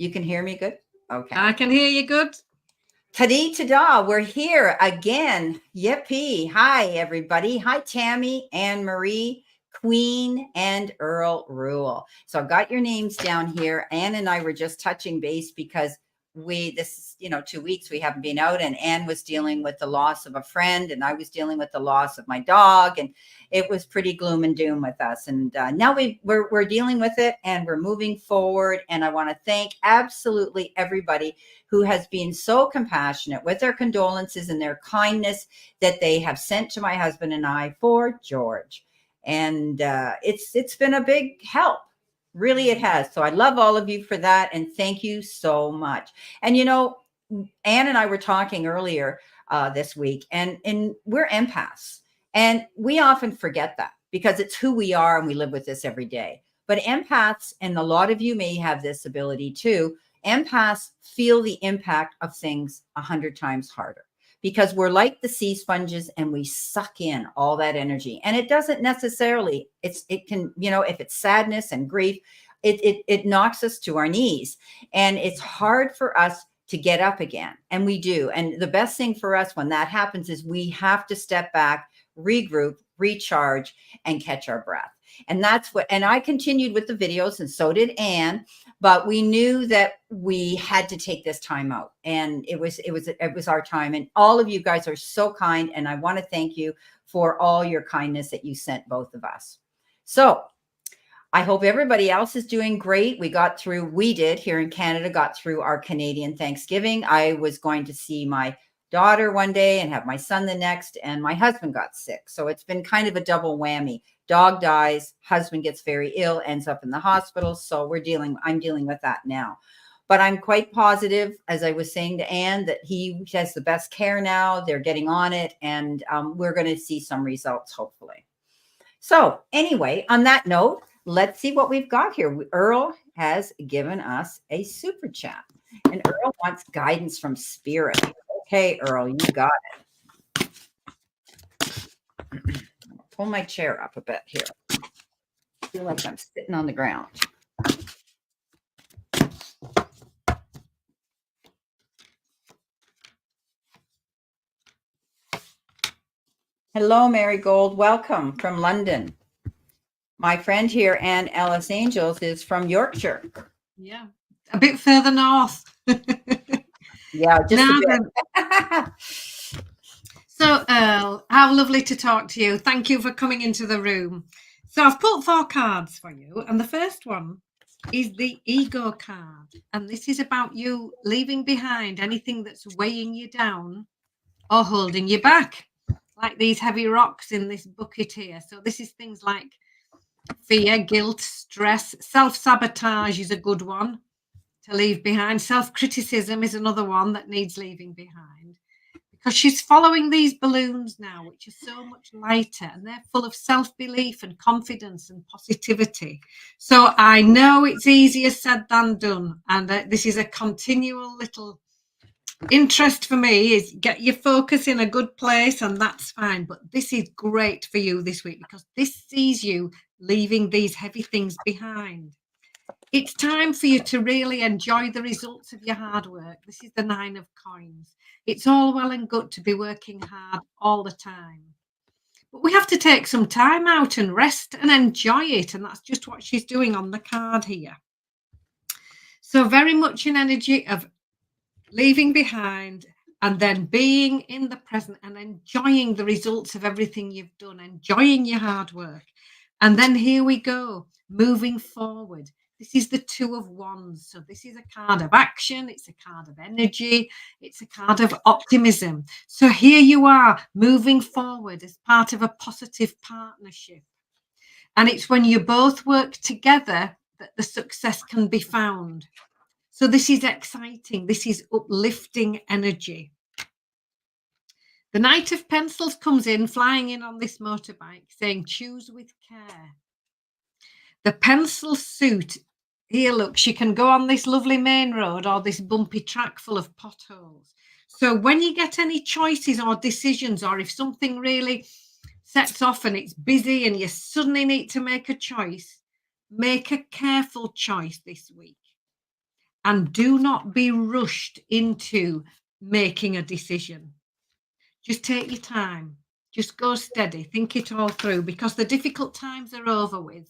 You can hear me good? Okay. I can hear you good. Tadi tada, we're here again. Yippee. Hi, everybody. Hi, Tammy, Anne Marie, Queen, and Earl Rule. So I've got your names down here. Anne and I were just touching base because this is, 2 weeks we haven't been out, and Anne was dealing with the loss of a friend, and I was dealing with the loss of my dog, and it was pretty gloom and doom with us. And now we're dealing with it, and we're moving forward. And I want to thank absolutely everybody who has been so compassionate with their condolences and their kindness that they have sent to my husband and I for George. And it's been a big help. Really, it has. So I love all of you for that. And thank you so much. And, Anne and I were talking earlier this week, and we're empaths. And we often forget that because it's who we are and we live with this every day. But empaths, and a lot of you may have this ability too, empaths feel the impact of things 100 times harder because we're like the sea sponges and we suck in all that energy. And it doesn't necessarily, it can, if it's sadness and grief, it knocks us to our knees, and it's hard for us to get up again. And we do. And the best thing for us when that happens is we have to step back, regroup, recharge, and catch our breath. And and I continued with the videos, and so did Anne, but we knew that we had to take this time out, and it was our time. And all of you guys are so kind, and I want to thank you for all your kindness that you sent both of us. So I hope everybody else is doing great. We did here in Canada, got through our Canadian Thanksgiving. I was going to see my daughter one day and have my son the next, and my husband got sick. So it's been kind of a double whammy. Dog dies, husband gets very ill, ends up in the hospital. So I'm dealing with that now. But I'm quite positive, as I was saying to Anne, that he has the best care now. They're getting on it, and we're going to see some results, hopefully. So anyway, on that note, let's see what we've got here. Earl has given us a super chat, and Earl wants guidance from spirit. Okay, Earl, you got it. Pull my chair up a bit here. I feel like I'm sitting on the ground. Hello, Marigold. Welcome from London. My friend here, Anne Ellis Angels, is from Yorkshire. Yeah, a bit further north. Yeah, just a bit. So, Earl, how lovely to talk to you. Thank you for coming into the room. So I've put 4 cards for you, and the first one is the ego card. And this is about you leaving behind anything that's weighing you down or holding you back, like these heavy rocks in this bucket here. So this is things like fear, guilt, stress, self-sabotage is a good one to leave behind. Self-criticism is another one that needs leaving behind, because she's following these balloons now, which are so much lighter, and they're full of self-belief and confidence and positivity. So I know it's easier said than done, and this is a continual little interest for me, is get your focus in a good place, and that's fine. But this is great for you this week because this sees you leaving these heavy things behind. It's time for you to really enjoy the results of your hard work. This is the 9 of coins. It's all well and good to be working hard all the time, but we have to take some time out and rest and enjoy it. And that's just what she's doing on the card here. So very much an energy of leaving behind and then being in the present and enjoying the results of everything you've done, enjoying your hard work. And then here we go, moving forward. This is the 2 of Wands. So this is a card of action. It's a card of energy. It's a card of optimism. So here you are moving forward as part of a positive partnership. And it's when you both work together that the success can be found. So this is exciting. This is uplifting energy. The Knight of Pentacles comes in, flying in on this motorbike, saying, choose with care. The pencil suit, here, look, she can go on this lovely main road or this bumpy track full of potholes. So when you get any choices or decisions, or if something really sets off and it's busy and you suddenly need to make a choice, make a careful choice this week. and do not be rushed into making a decision. Just take your time. Just go steady. Think it all through, because the difficult times are over with.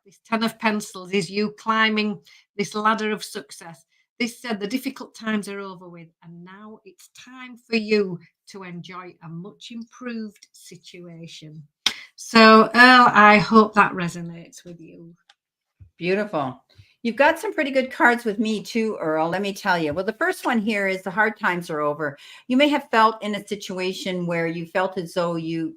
This 10 of Pencils is you climbing this ladder of success. This said the difficult times are over with, and now it's time for you to enjoy a much improved situation. So, Earl, I hope that resonates with you. Beautiful. You've got some pretty good cards with me too, Earl. Let me tell you. Well, the first one here is the hard times are over. You may have felt in a situation where you felt as though you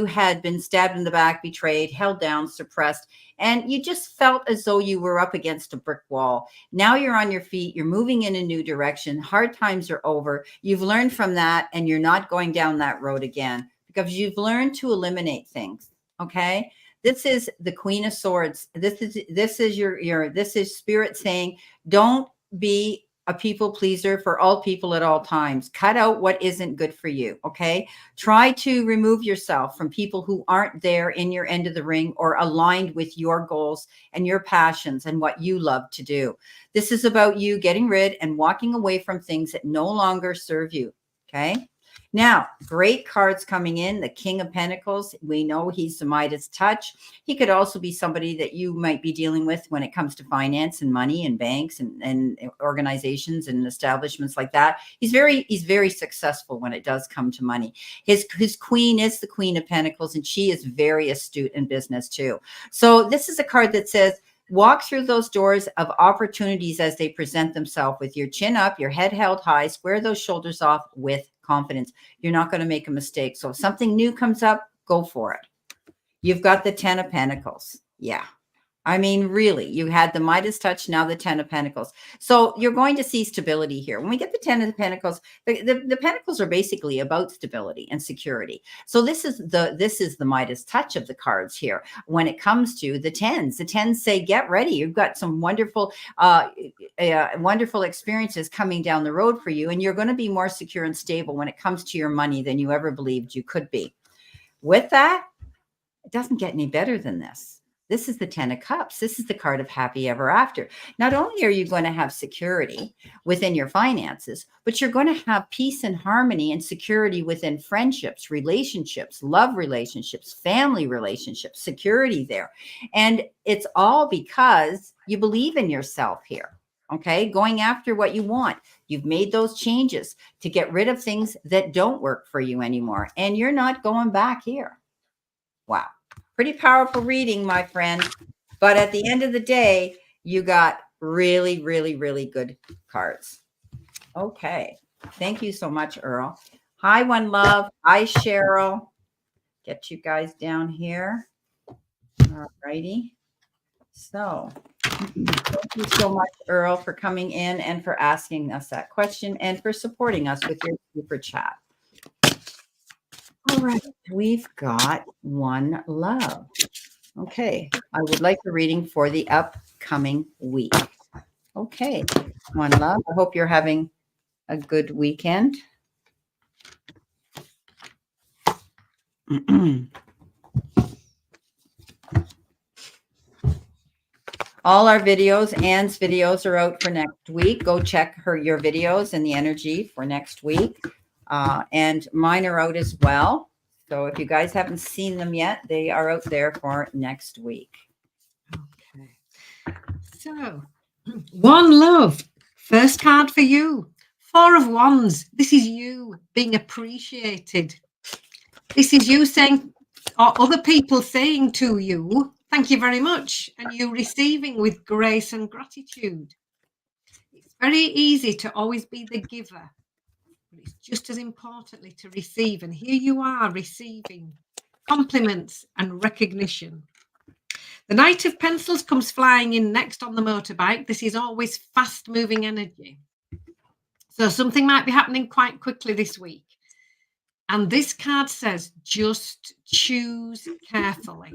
had been stabbed in the back, betrayed, held down, suppressed, and you just felt as though you were up against a brick wall. Now you're on your feet. You're moving in a new direction. Hard times are over. You've learned from that, and you're not going down that road again because you've learned to eliminate things. Okay. This is the Queen of Swords. This is Spirit saying, don't be a people pleaser for all people at all times. Cut out what isn't good for you. Okay. Try to remove yourself from people who aren't there in your end of the ring or aligned with your goals and your passions and what you love to do. This is about you getting rid and walking away from things that no longer serve you. Okay. Now, great cards coming in. The King of Pentacles. We know he's the Midas touch. He could also be somebody that you might be dealing with when it comes to finance and money and banks and organizations and establishments like that. He's very successful when it does come to money. His queen is the Queen of Pentacles, and she is very astute in business too. So this is a card that says, walk through those doors of opportunities as they present themselves with your chin up, your head held high, square those shoulders off with confidence. You're not going to make a mistake. So if something new comes up, go for it. You've got the 10 of Pentacles. Yeah. I mean, really, you had the Midas touch, now the 10 of Pentacles. So you're going to see stability here. When we get the 10 of the Pentacles, the Pentacles are basically about stability and security. So this is the Midas touch of the cards here. When it comes to the 10s, the 10s say, get ready. You've got some wonderful experiences coming down the road for you. And you're going to be more secure and stable when it comes to your money than you ever believed you could be. With that, it doesn't get any better than this. This is the 10 of Cups. This is the card of happy ever after. Not only are you going to have security within your finances, but you're going to have peace and harmony and security within friendships, relationships, love relationships, family relationships, security there. And it's all because you believe in yourself here. Okay, going after what you want. You've made those changes to get rid of things that don't work for you anymore. And you're not going back here. Wow. Pretty powerful reading, my friend. But at the end of the day, you got really, really, really good cards. Okay. Thank you so much, Earl. Hi, One Love. Hi, Cheryl. Get you guys down here. All righty. So thank you so much, Earl, for coming in and for asking us that question and for supporting us with your super chat. All right, we've got One Love. Okay, I would like a reading for the upcoming week. Okay, One Love, I hope you're having a good weekend. All our videos, Anne's videos are out for next week. Go check your videos and the energy for next week. And mine are out as well. So if you guys haven't seen them yet, they are out there for next week. Okay. So, One Love, first card for you. 4 of Wands. This is you being appreciated. This is you saying, or other people saying to you, thank you very much, and you receiving with grace and gratitude. It's very easy to always be the giver, but it's just as importantly to receive. And here you are receiving compliments and recognition. The Knight of Pencils comes flying in next on the motorbike. This is always fast-moving energy. So something might be happening quite quickly this week. And this card says, just choose carefully.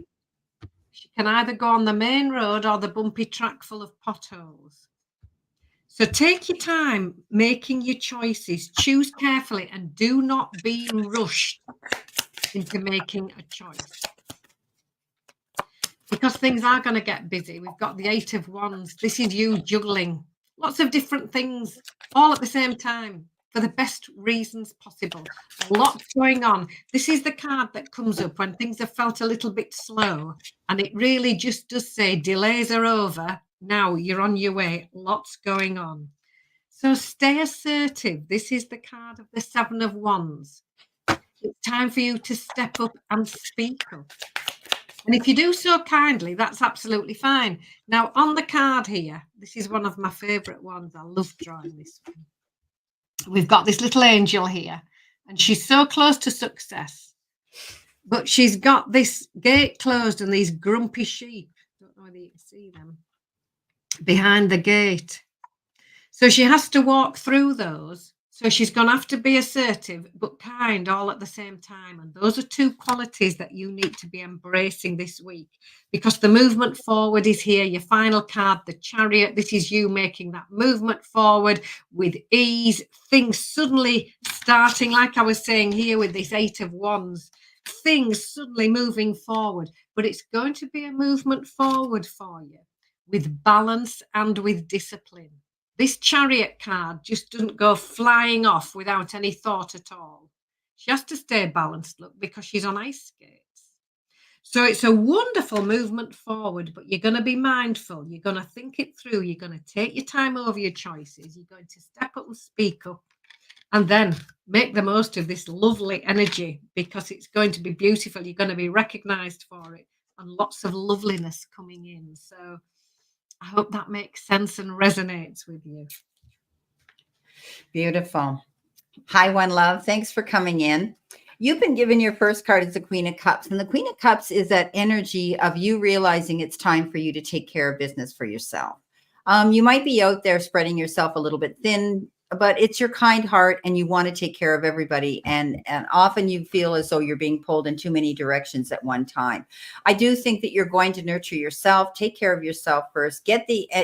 You can either go on the main road or the bumpy track full of potholes. So take your time making your choices. Choose carefully and do not be rushed into making a choice. because things are going to get busy. We've got the Eight of Wands. This is you juggling lots of different things all at the same time for the best reasons possible. Lots going on. This is the card that comes up when things have felt a little bit slow, and it really just does say delays are over. Now you're on your way. Lots going on. So stay assertive. This is the card of the Seven of Wands. It's time for you to step up and speak up. And if you do so kindly, that's absolutely fine. Now, on the card here, this is one of my favourite ones. I love drawing this one. We've got this little angel here, and she's so close to success, but she's got this gate closed and these grumpy sheep. Don't know whether you can see them behind the gate. So she has to walk through those. So she's going to have to be assertive but kind all at the same time. And those are two qualities that you need to be embracing this week, because the movement forward is here. Your final card, the Chariot. This is you making that movement forward with ease. Things suddenly starting, like I was saying here with this Eight of Wands, things suddenly moving forward. But it's going to be a movement forward for you with balance and with discipline. This Chariot card just doesn't go flying off without any thought at all. She has to stay balanced, look, because she's on ice skates. So it's a wonderful movement forward, but you're going to be mindful. You're going to think it through. You're going to take your time over your choices. You're going to step up and speak up, and then make the most of this lovely energy, because it's going to be beautiful. You're going to be recognized for it, and lots of loveliness coming in. So I hope that makes sense and resonates with you. Beautiful. Hi, One Love. Thanks for coming in. You've been given your first card as the Queen of Cups. And the Queen of Cups is that energy of you realizing it's time for you to take care of business for yourself. You might be out there spreading yourself a little bit thin, but it's your kind heart and you want to take care of everybody. And often you feel as though you're being pulled in too many directions at one time. I do think that you're going to nurture yourself, take care of yourself first,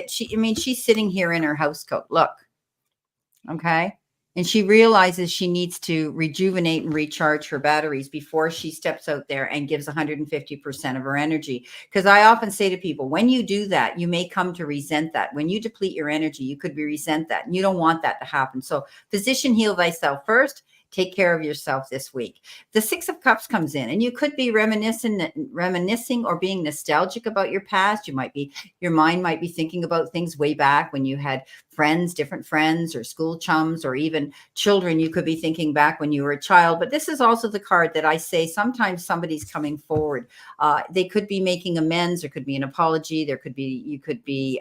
she's sitting here in her house coat. Look, okay. And she realizes she needs to rejuvenate and recharge her batteries before she steps out there and gives 150% of her energy. Because I often say to people, when you do that, you may come to resent that. When you deplete your energy, you could resent that. And you don't want that to happen. So physician, heal thyself first. Take care of yourself this week. The Six of Cups comes in, and you could be reminiscing or being nostalgic about your past. Your mind might be thinking about things way back when you had friends, different friends, or school chums, or even children. You could be thinking back when you were a child. But this is also the card that I say sometimes somebody's coming forward. They could be making amends. There could be an apology. You could be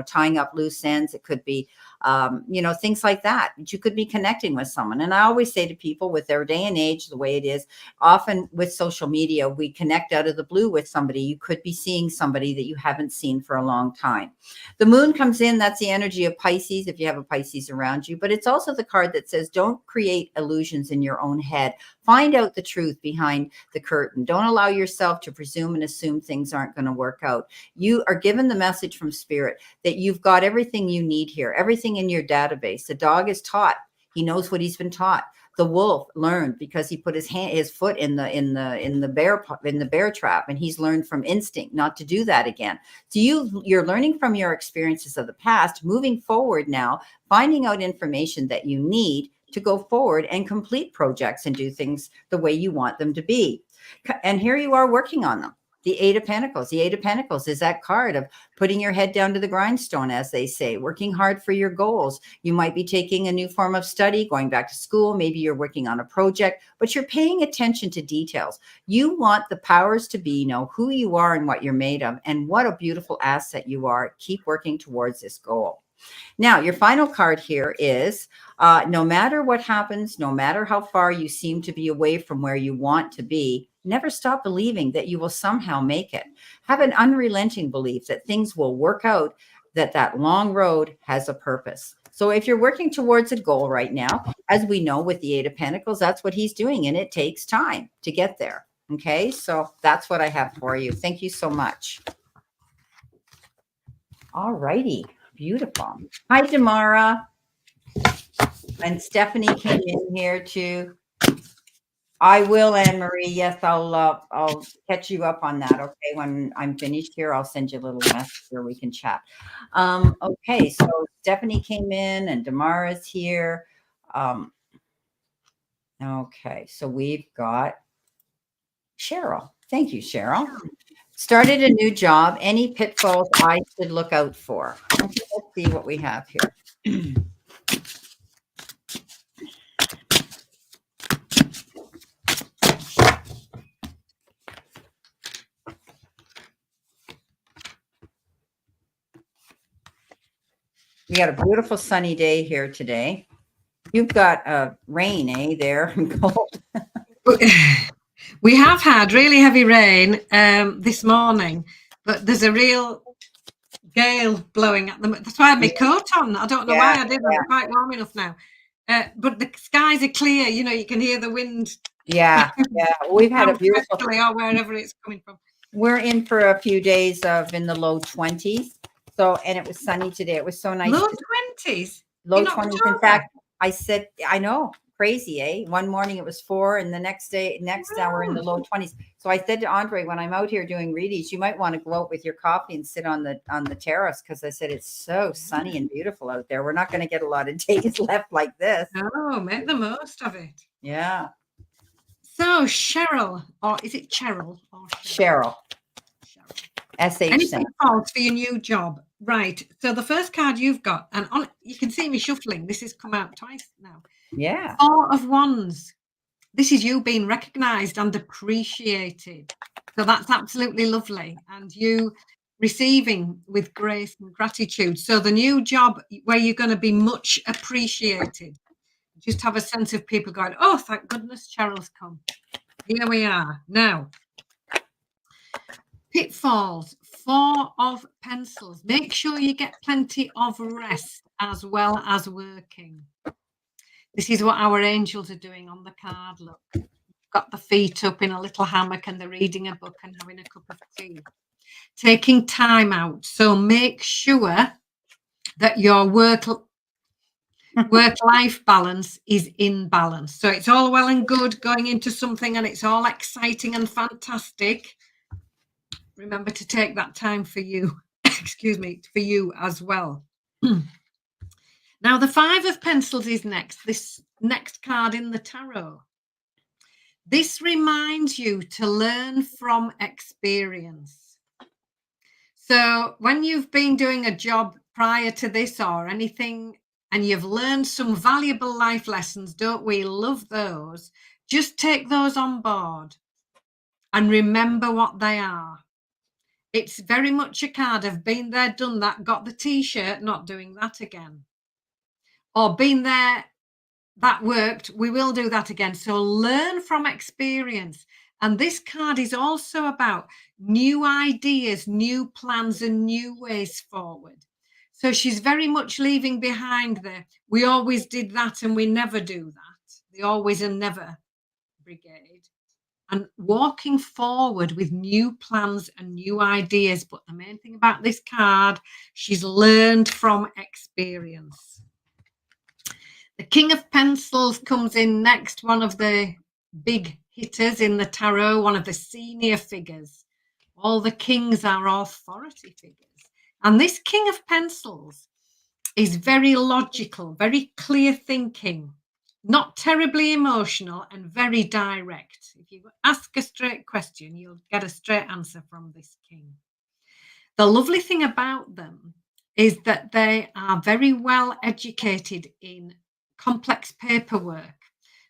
tying up loose ends. It could be things like that. You could be connecting with someone. And I always say to people, with their day and age, the way it is, often with social media, we connect out of the blue with somebody. You could be seeing somebody that you haven't seen for a long time. The moon comes in. That's the energy of Pisces, if you have a Pisces around you. But it's also the card that says, don't create illusions in your own head. Find out the truth behind the curtain. Don't allow yourself to presume and assume things aren't going to work out. You are given the message from Spirit that you've got everything you need here, everything in your database. The dog is taught. He knows what he's been taught. The wolf learned because he put his foot in the bear trap, and he's learned from instinct not to do that again. So you're learning from your experiences of the past, moving forward now, finding out information that you need to go forward and complete projects and do things the way you want them to be. And here you are working on them. The Eight of Pentacles. The Eight of Pentacles is that card of putting your head down to the grindstone, as they say, working hard for your goals. You might be taking a new form of study, going back to school. Maybe you're working on a project, but you're paying attention to details. You want the powers to be, know who you are and what you're made of, and what a beautiful asset you are. Keep working towards this goal. Now, your final card here is no matter what happens, no matter how far you seem to be away from where you want to be, never stop believing that you will somehow make it. Have an unrelenting belief that things will work out, that long road has a purpose. So if you're working towards a goal right now, as we know with the Eight of Pentacles, that's what he's doing, and it takes time to get there. Okay, so that's what I have for you. Thank you so much. All righty. Beautiful. Hi, Damara. And Stephanie came in here too. I will, Anne Marie. Yes, I'll catch you up on that. Okay, when I'm finished here, I'll send you a little message where we can chat. Okay, so Stephanie came in and Damara's here. Okay, so we've got Cheryl. Thank you, Cheryl. Started a new job. Any pitfalls I should look out for? Okay, let's see what we have here. We got a beautiful sunny day here today. You've got rain, there, and cold. We have had really heavy rain this morning, but there's a real gale blowing at the moment. That's why I had my coat on. I don't know why I did. I'm quite warm enough now. But the skies are clear. You know, you can hear the wind. Yeah. We've had a beautiful, or wherever it's coming from. We're in for a few days of in the low 20s. So, and it was sunny today. It was so nice. Low 20s. Low 20s. In fact, I said, I know, crazy, eh? One morning it was 4, and the next hour in the low 20s. So I said to Andre, when I'm out here doing readies, you might want to go out with your coffee and sit on the terrace, because I said it's so sunny and beautiful out there. We're not going to get a lot of days left like this. Oh, make the most of it. Yeah. So Cheryl, or is it Cheryl? Or Cheryl. SH. Anything false for your new job? Right. So the first card you've got, and on you can see me shuffling. This has come out twice now. Yeah. 4 of Wands. This is you being recognized and appreciated. So that's absolutely lovely. And you receiving with grace and gratitude. So the new job where you're going to be much appreciated. Just have a sense of people going, oh, thank goodness Cheryl's come. Here we are. Now, pitfalls, 4 of Pencils. Make sure you get plenty of rest as well as working. This is what our angels are doing on the card. Look, got the feet up in a little hammock and they're reading a book and having a cup of tea. Taking time out. So make sure that your work-life balance is in balance. So it's all well and good going into something and it's all exciting and fantastic. Remember to take that time for you, excuse me, for you as well. Now, the 5 of Pencils is next, this next card in the tarot. This reminds you to learn from experience. So when you've been doing a job prior to this or anything, and you've learned some valuable life lessons, don't we love those? Just take those on board and remember what they are. It's very much a card of been there, done that, got the t-shirt, not doing that again. Or been there, that worked, we will do that again. So learn from experience. And this card is also about new ideas, new plans, and new ways forward. So she's very much leaving behind there. We always did that and we never do that. The always and never brigade. And walking forward with new plans and new ideas. But the main thing about this card, she's learned from experience. The King of Pencils comes in next, one of the big hitters in the tarot, one of the senior figures. All the kings are authority figures. And this King of Pencils is very logical, very clear thinking, not terribly emotional, and very direct. If you ask a straight question, you'll get a straight answer from this king. The lovely thing about them is that they are very well educated in complex paperwork.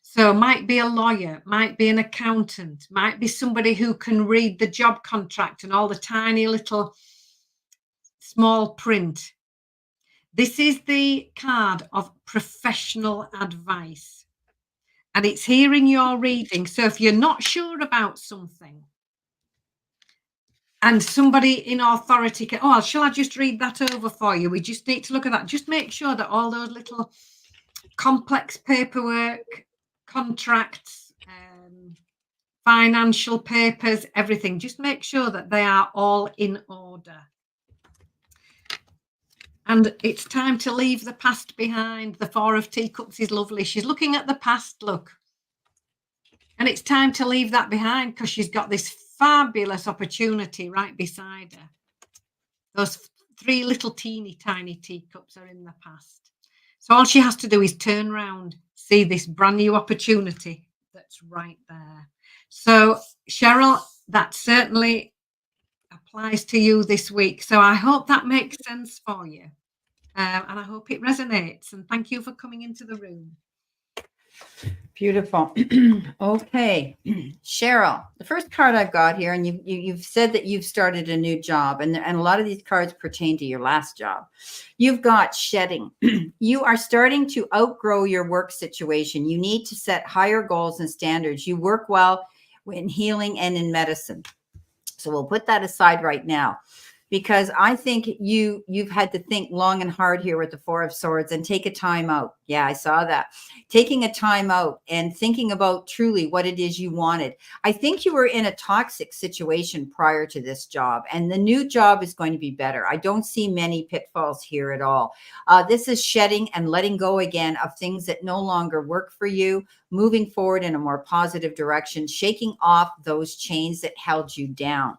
So might be a lawyer, might be an accountant, might be somebody who can read the job contract and all the tiny little small print. This is the card of professional advice. And it's here in your reading. So if you're not sure about something and somebody in authority can, oh, shall I just read that over for you? We just need to look at that. Just make sure that all those little complex paperwork, contracts, financial papers, everything, just make sure that they are all in order. And it's time to leave the past behind. The 4 of Teacups is lovely. She's looking at the past, look. And it's time to leave that behind because she's got this fabulous opportunity right beside her. Those three little teeny tiny teacups are in the past. So all she has to do is turn around, see this brand new opportunity that's right there. So Cheryl, that certainly applies to you this week. So I hope that makes sense for you. And I hope it resonates. And thank you for coming into the room. Beautiful. Okay, Cheryl, the first card I've got here, and you've said that you've started a new job, and a lot of these cards pertain to your last job. You've got shedding. You are starting to outgrow your work situation. You need to set higher goals and standards. You work well in healing and in medicine. So we'll put that aside right now, because I think you've had to think long and hard here with the Four of Swords and take a time out. Yeah, I saw that. Taking a time out and thinking about truly what it is you wanted. I think you were in a toxic situation prior to this job, and the new job is going to be better. I don't see many pitfalls here at all. This is shedding and letting go again of things that no longer work for you, moving forward in a more positive direction, shaking off those chains that held you down.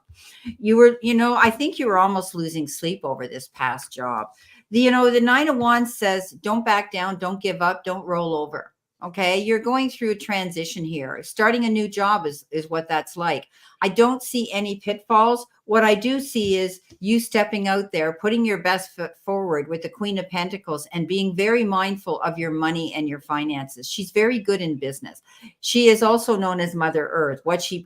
You were, I think you were almost losing sleep over this past job. The Nine of Wands says, don't back down, don't give up, don't roll over. Okay. You're going through a transition here. Starting a new job is what that's like. I don't see any pitfalls. What I do see is you stepping out there, putting your best foot forward with the Queen of Pentacles and being very mindful of your money and your finances. She's very good in business. She is also known as Mother Earth. What she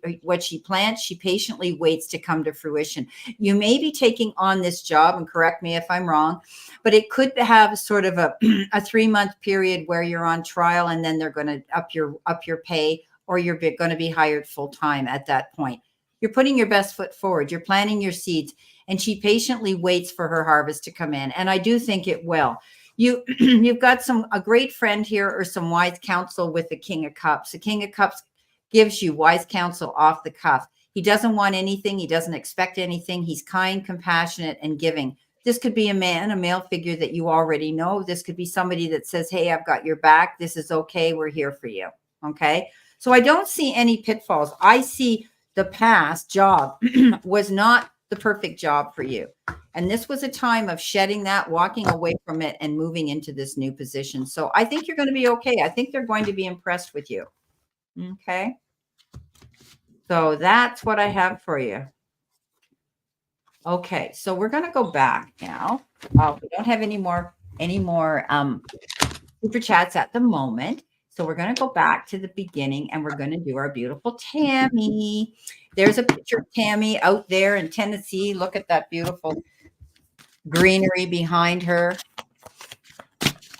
plants, she patiently waits to come to fruition. You may be taking on this job, and correct me if I'm wrong, but it could have sort of a 3-month period where you're on trial, and then they're going to up your pay, or you're going to be hired full time at that point. You're putting your best foot forward. You're planting your seeds, and she patiently waits for her harvest to come in. And I do think it will. You've got a great friend here, or some wise counsel with the King of Cups. The King of Cups gives you wise counsel off the cuff. He doesn't want anything. He doesn't expect anything. He's kind, compassionate, and giving. This could be a male figure that you already know. This could be somebody that says, hey, I've got your back. This is okay. We're here for you. Okay. So I don't see any pitfalls. I see the past job was not the perfect job for you. And this was a time of shedding that, walking away from it, and moving into this new position. So I think you're going to be okay. I think they're going to be impressed with you. Okay. So that's what I have for you. Okay. So we're going to go back now. We don't have any more super chats at the moment. So we're going to go back to the beginning, and we're going to do our beautiful Tammy. There's a picture of Tammy out there in Tennessee. Look at that beautiful greenery behind her.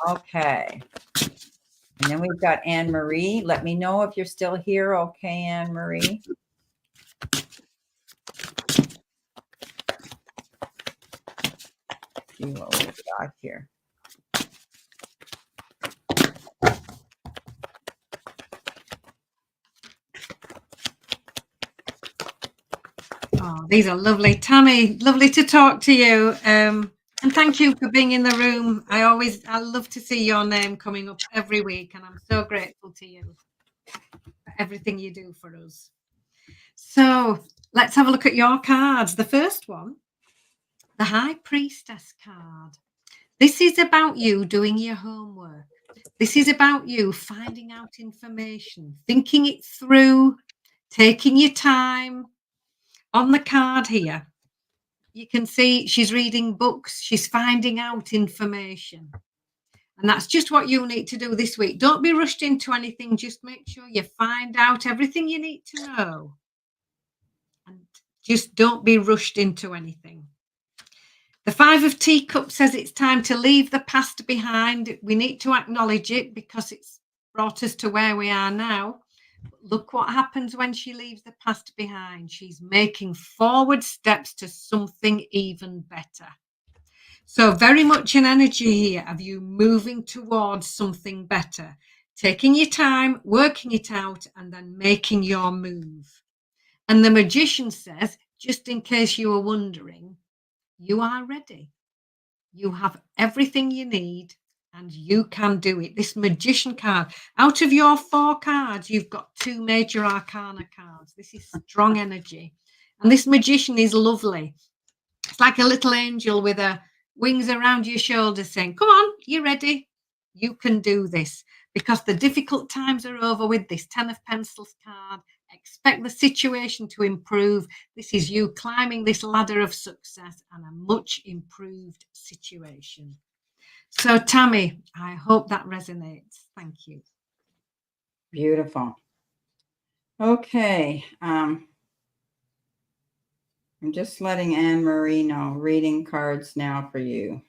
Okay. And then we've got Anne Marie. Let me know if you're still here. Okay, Anne Marie. See what we've got here. Oh, these are lovely. Tammy, lovely to talk to you. And thank you for being in the room. I love to see your name coming up every week, and I'm so grateful to you for everything you do for us. So let's have a look at your cards. The first one, the High Priestess card. This is about you doing your homework. This is about you finding out information, thinking it through, taking your time. On the card here, you can see she's reading books. She's finding out information. And that's just what you need to do this week. Don't be rushed into anything. Just make sure you find out everything you need to know. And just don't be rushed into anything. The Five of Teacups says it's time to leave the past behind. We need to acknowledge it because it's brought us to where we are now. Look what happens when she leaves the past behind. She's making forward steps to something even better. So very much an energy here of you moving towards something better, taking your time, working it out, and then making your move. And the Magician says, just in case you were wondering, you are ready. You have everything you need, and you can do it. This magician card, out of your 4 cards, you've got 2 major arcana cards. This is strong energy. And this magician is lovely. It's like a little angel with wings around your shoulders saying, come on, you ready? You can do this, because the difficult times are over with this 10 of Pencils card. Expect the situation to improve. This is you climbing this ladder of success and a much improved situation. So, Tammy, I hope that resonates. Thank you. Beautiful. Okay. I'm just letting Anne Marie know. Reading cards now for you.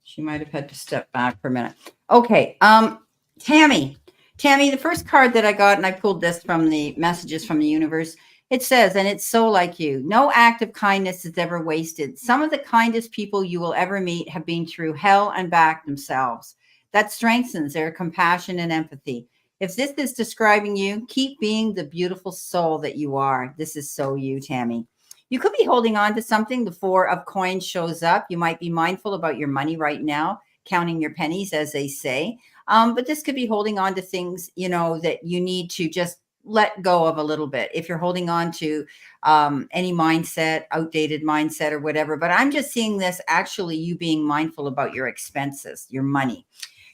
She might have had to step back for a minute. Okay. Tammy, the first card that I got, and I pulled this from the Messages from the Universe. It says, and it's so like you, no act of kindness is ever wasted. Some of the kindest people you will ever meet have been through hell and back themselves. That strengthens their compassion and empathy. If this is describing you, keep being the beautiful soul that you are. This is so you, Tammy. You could be holding on to something. The 4 of Coins shows up. You might be mindful about your money right now, counting your pennies, as they say. But this could be holding on to things, that you need to just let go of a little bit. If you're holding on to any mindset, outdated mindset or whatever. But I'm just seeing this actually you being mindful about your expenses, your money.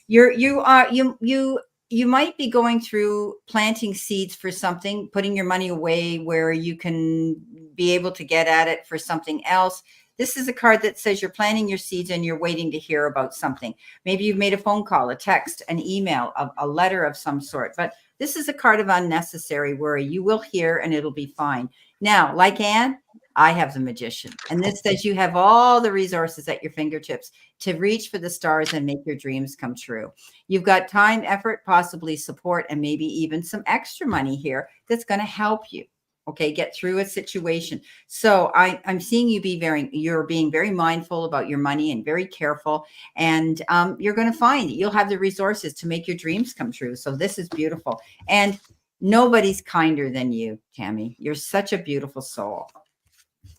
You might be going through planting seeds for something, putting your money away where you can be able to get at it for something else. This is a card that says you're planting your seeds and you're waiting to hear about something. Maybe you've made a phone call, a text, an email, a letter of some sort. But this is a card of unnecessary worry. You will hear and it'll be fine. Now, like Anne, I have the Magician. And this says you have all the resources at your fingertips to reach for the stars and make your dreams come true. You've got time, effort, possibly support, and maybe even some extra money here that's going to help you. Okay, get through a situation. So I'm seeing you're being very mindful about your money and very careful. And you're going to find that you'll have the resources to make your dreams come true. So this is beautiful. And nobody's kinder than you, Tammy. You're such a beautiful soul.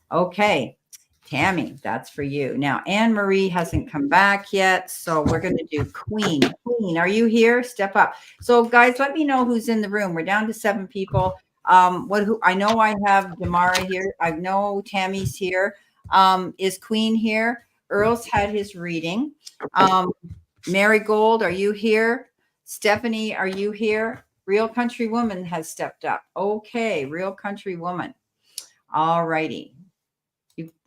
Okay, Tammy, that's for you. Now, Anne Marie hasn't come back yet, so we're going to do Queen. Queen, are you here? Step up. So, guys, let me know who's in the room. We're down to 7 people. I know I have Damara here. I know Tammy's here. Is Queen here? Earl's had his reading. Marigold, are you here? Stephanie, are you here? Real Country Woman has stepped up. Okay, Real Country Woman. All righty.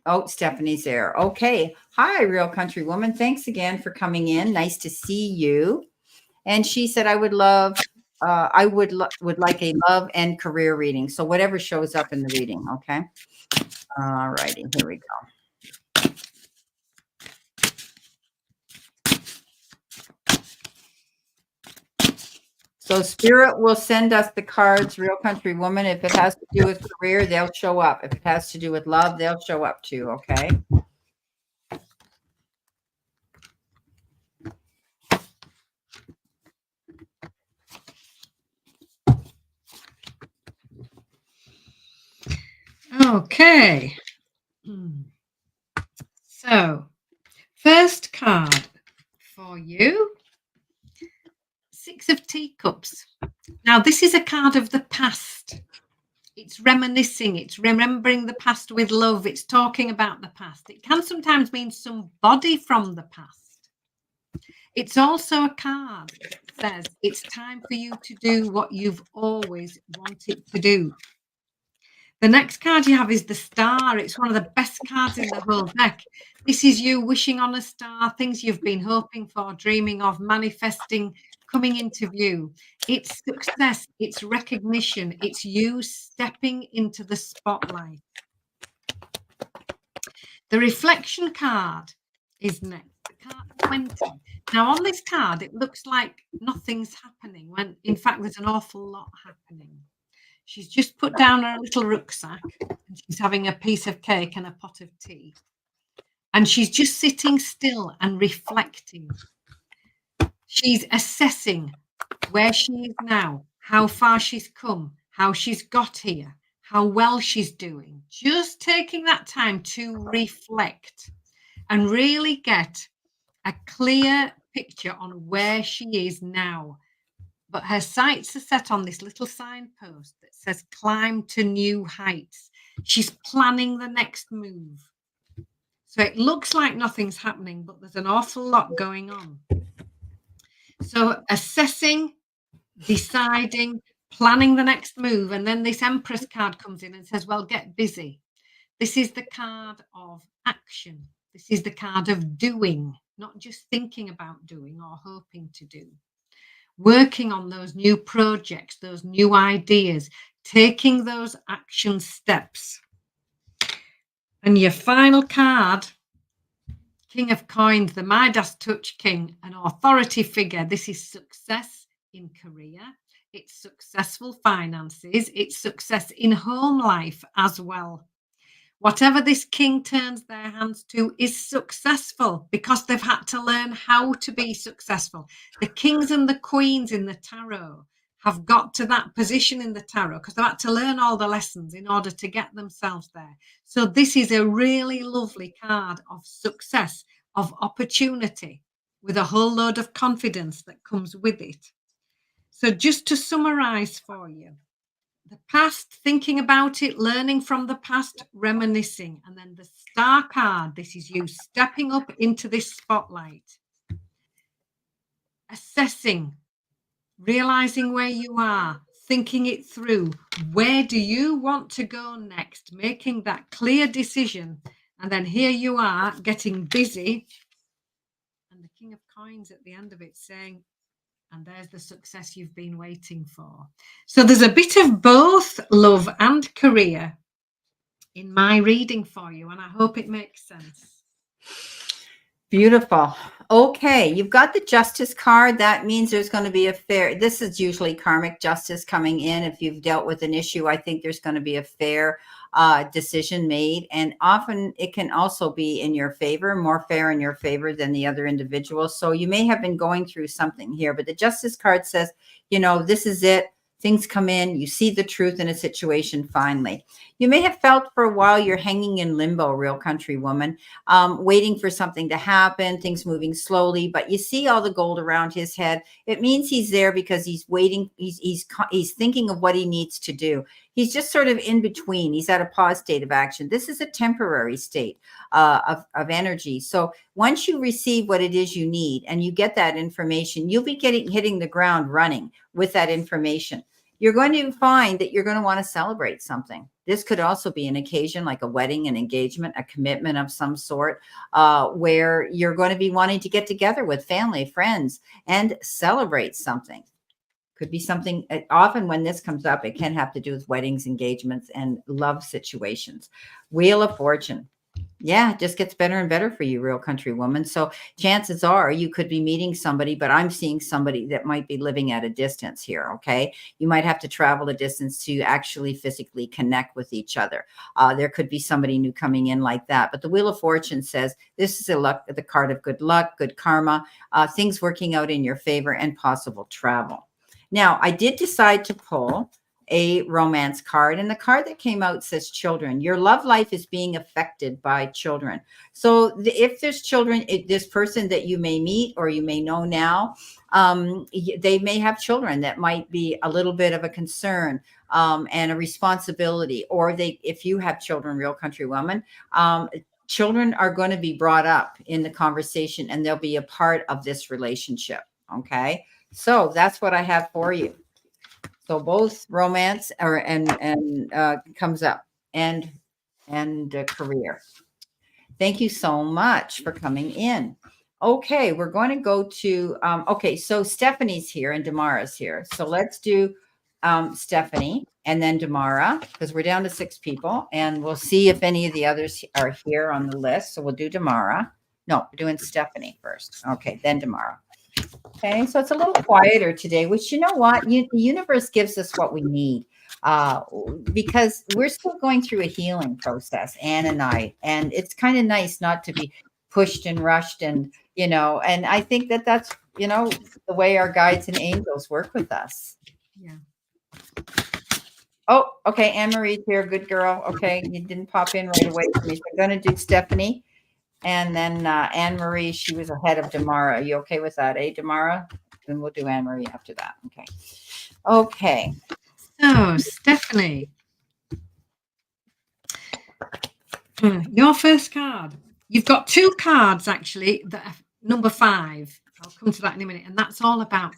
Oh, Stephanie's there. Okay. Hi, Real Country Woman. Thanks again for coming in. Nice to see you. And she said, I would like a love and career reading. So whatever shows up in the reading. Okay. All righty. Here we go. So Spirit will send us the cards, Real Country Woman. If it has to do with career, they'll show up. If it has to do with love, they'll show up too. Okay. Okay. So, first card for you, 6 of Teacups. Now, this is a card of the past. It's reminiscing. It's remembering the past with love. It's talking about the past. It can sometimes mean somebody from the past. It's also a card that says it's time for you to do what you've always wanted to do. The next card you have is the Star. It's one of the best cards in the whole deck. This is you wishing on a star, things you've been hoping for, dreaming of, manifesting, coming into view. It's success, it's recognition, it's you stepping into the spotlight. The reflection card is next, card 20. Now on this card, it looks like nothing's happening, when in fact there's an awful lot happening. She's just put down her little rucksack and she's having a piece of cake and a pot of tea. And she's just sitting still and reflecting. She's assessing where she is now, how far she's come, how she's got here, how well she's doing. Just taking that time to reflect. and really get a clear picture on where she is now. But her sights are set on this little signpost that says climb to new heights. She's planning the next move. So it looks like nothing's happening, but there's an awful lot going on. So assessing, deciding, planning the next move. And then this Empress card comes in and says, well, get busy. This is the card of action. This is the card of doing, not just thinking about doing or hoping to do. Working on those new projects, those new ideas, taking those action steps. And your final card, King of Coins, the Midas Touch King, an authority figure. This is success in career. It's successful finances. It's success in home life as well. Whatever this king turns their hands to is successful because they've had to learn how to be successful. The kings and the queens in the tarot have got to that position in the tarot because they've had to learn all the lessons in order to get themselves there. So this is a really lovely card of success, of opportunity, with a whole load of confidence that comes with it. So just to summarize for you, the past, thinking about it, learning from the past, reminiscing. And then the star card, this is you stepping up into this spotlight, assessing, realizing where you are, thinking it through. Where do you want to go next? Making that clear decision. And then here you are getting busy. And the King of Coins at the end of it saying, and there's the success you've been waiting for. So there's a bit of both love and career in my reading for you, and I hope it makes sense. Beautiful. Okay, you've got the Justice card. That means there's going to be a fair, this is usually karmic justice coming in. If you've dealt with an issue, I think there's going to be a fair decision made. And often it can also be in your favor, more fair in your favor than the other individual. So you may have been going through something here, but the Justice card says, you know, this is it. Things come in, you see the truth in a situation finally. You may have felt for a while you're hanging in limbo, real country woman, waiting for something to happen, things moving slowly, but you see all the gold around his head. It means he's there because he's waiting. He's thinking of what he needs to do. He's just sort of in between. He's at a pause state of action. This is a temporary state of energy. So once you receive what it is you need and you get that information, you'll be hitting the ground running with that information. You're going to find that you're going to want to celebrate something. This could also be an occasion like a wedding, an engagement, a commitment of some sort, where you're going to be wanting to get together with family, friends, and celebrate something. Could be something, often when this comes up, it can have to do with weddings, engagements, and love situations. Wheel of Fortune. Yeah, it just gets better and better for you, real country woman. So chances are you could be meeting somebody, but I'm seeing somebody that might be living at a distance here, okay? You might have to travel a distance to actually physically connect with each other. There could be somebody new coming in like that. But the Wheel of Fortune says this is the card of good luck, good karma, things working out in your favor, and possible travel. Now, I did decide to pull a romance card, and the card that came out says children. Your love life is being affected by children. So if there's children, this person that you may meet or you may know now, they may have children that might be a little bit of a concern and a responsibility. Or if you have children, real country woman, children are going to be brought up in the conversation and they'll be a part of this relationship. Okay. So that's what I have for you. So both romance comes up and career. Thank you so much for coming in. Okay, we're going to go to, okay, so Stephanie's here and Damara's here. So let's do Stephanie and then Damara, because we're down to 6 people, and we'll see if any of the others are here on the list. So we'll do Damara. No, we're doing Stephanie first. Okay, then Damara. Okay, so it's a little quieter today, which, you know what, the universe gives us what we need, because we're still going through a healing process, Anne and I, and it's kind of nice not to be pushed and rushed, and, you know, and I think that that's, you know, the way our guides and angels work with us. Yeah. Oh, okay, Anne Marie's here, good girl. Okay, you didn't pop in right away for me. So I'm going to do Stephanie. And then Anne Marie, she was ahead of Damara. Are you okay with that, Damara? Then we'll do Anne Marie after that. Okay. Okay. So, Stephanie, your first card. You've got two cards actually that are number 5. I'll come to that in a minute. And that's all about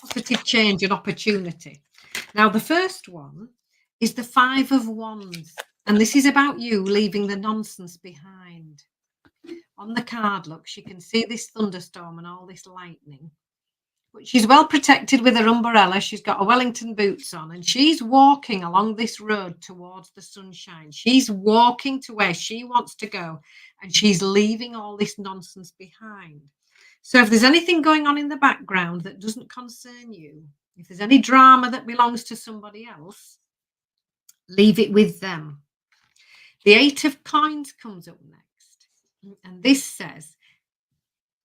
positive change and opportunity. Now, the first one is the 5 of Wands. And this is about you leaving the nonsense behind. On the card, look, she can see this thunderstorm and all this lightning. But she's well protected with her umbrella. She's got her Wellington boots on and she's walking along this road towards the sunshine. She's walking to where she wants to go and she's leaving all this nonsense behind. So if there's anything going on in the background that doesn't concern you, if there's any drama that belongs to somebody else, leave it with them. The 8 of Coins comes up next. And this says,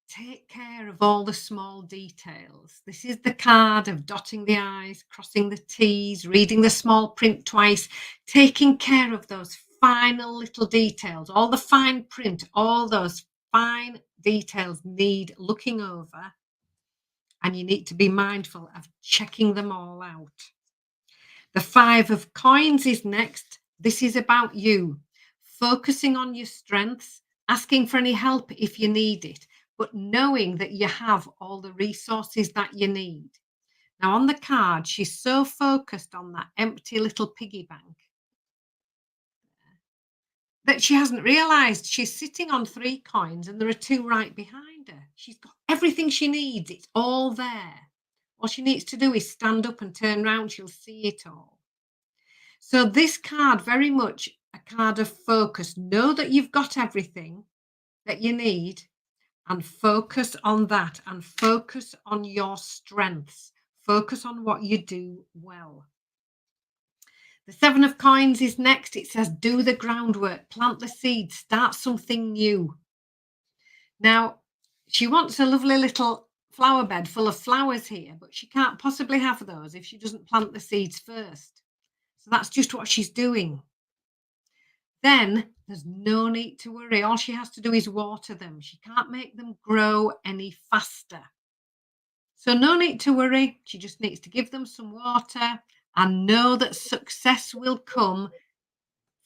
take care of all the small details. This is the card of dotting the I's, crossing the T's, reading the small print twice, taking care of those final little details, all the fine print, all those fine details need looking over, and you need to be mindful of checking them all out. The 5 of Coins is next. This is about you, focusing on your strengths, asking for any help if you need it, but knowing that you have all the resources that you need. Now, on the card, she's so focused on that empty little piggy bank that she hasn't realized she's sitting on 3 coins and there are 2 right behind her. She's got everything she needs. It's all there. All she needs to do is stand up and turn around. She'll see it all. So this card, very much a card of focus. Know that you've got everything that you need and focus on that and focus on your strengths. Focus on what you do well. The 7 of Coins is next. It says, do the groundwork, plant the seeds, start something new. Now, she wants a lovely little flower bed full of flowers here, but she can't possibly have those if she doesn't plant the seeds first. So that's just what she's doing. Then there's no need to worry. All she has to do is water them. She can't make them grow any faster. So no need to worry. She just needs to give them some water and know that success will come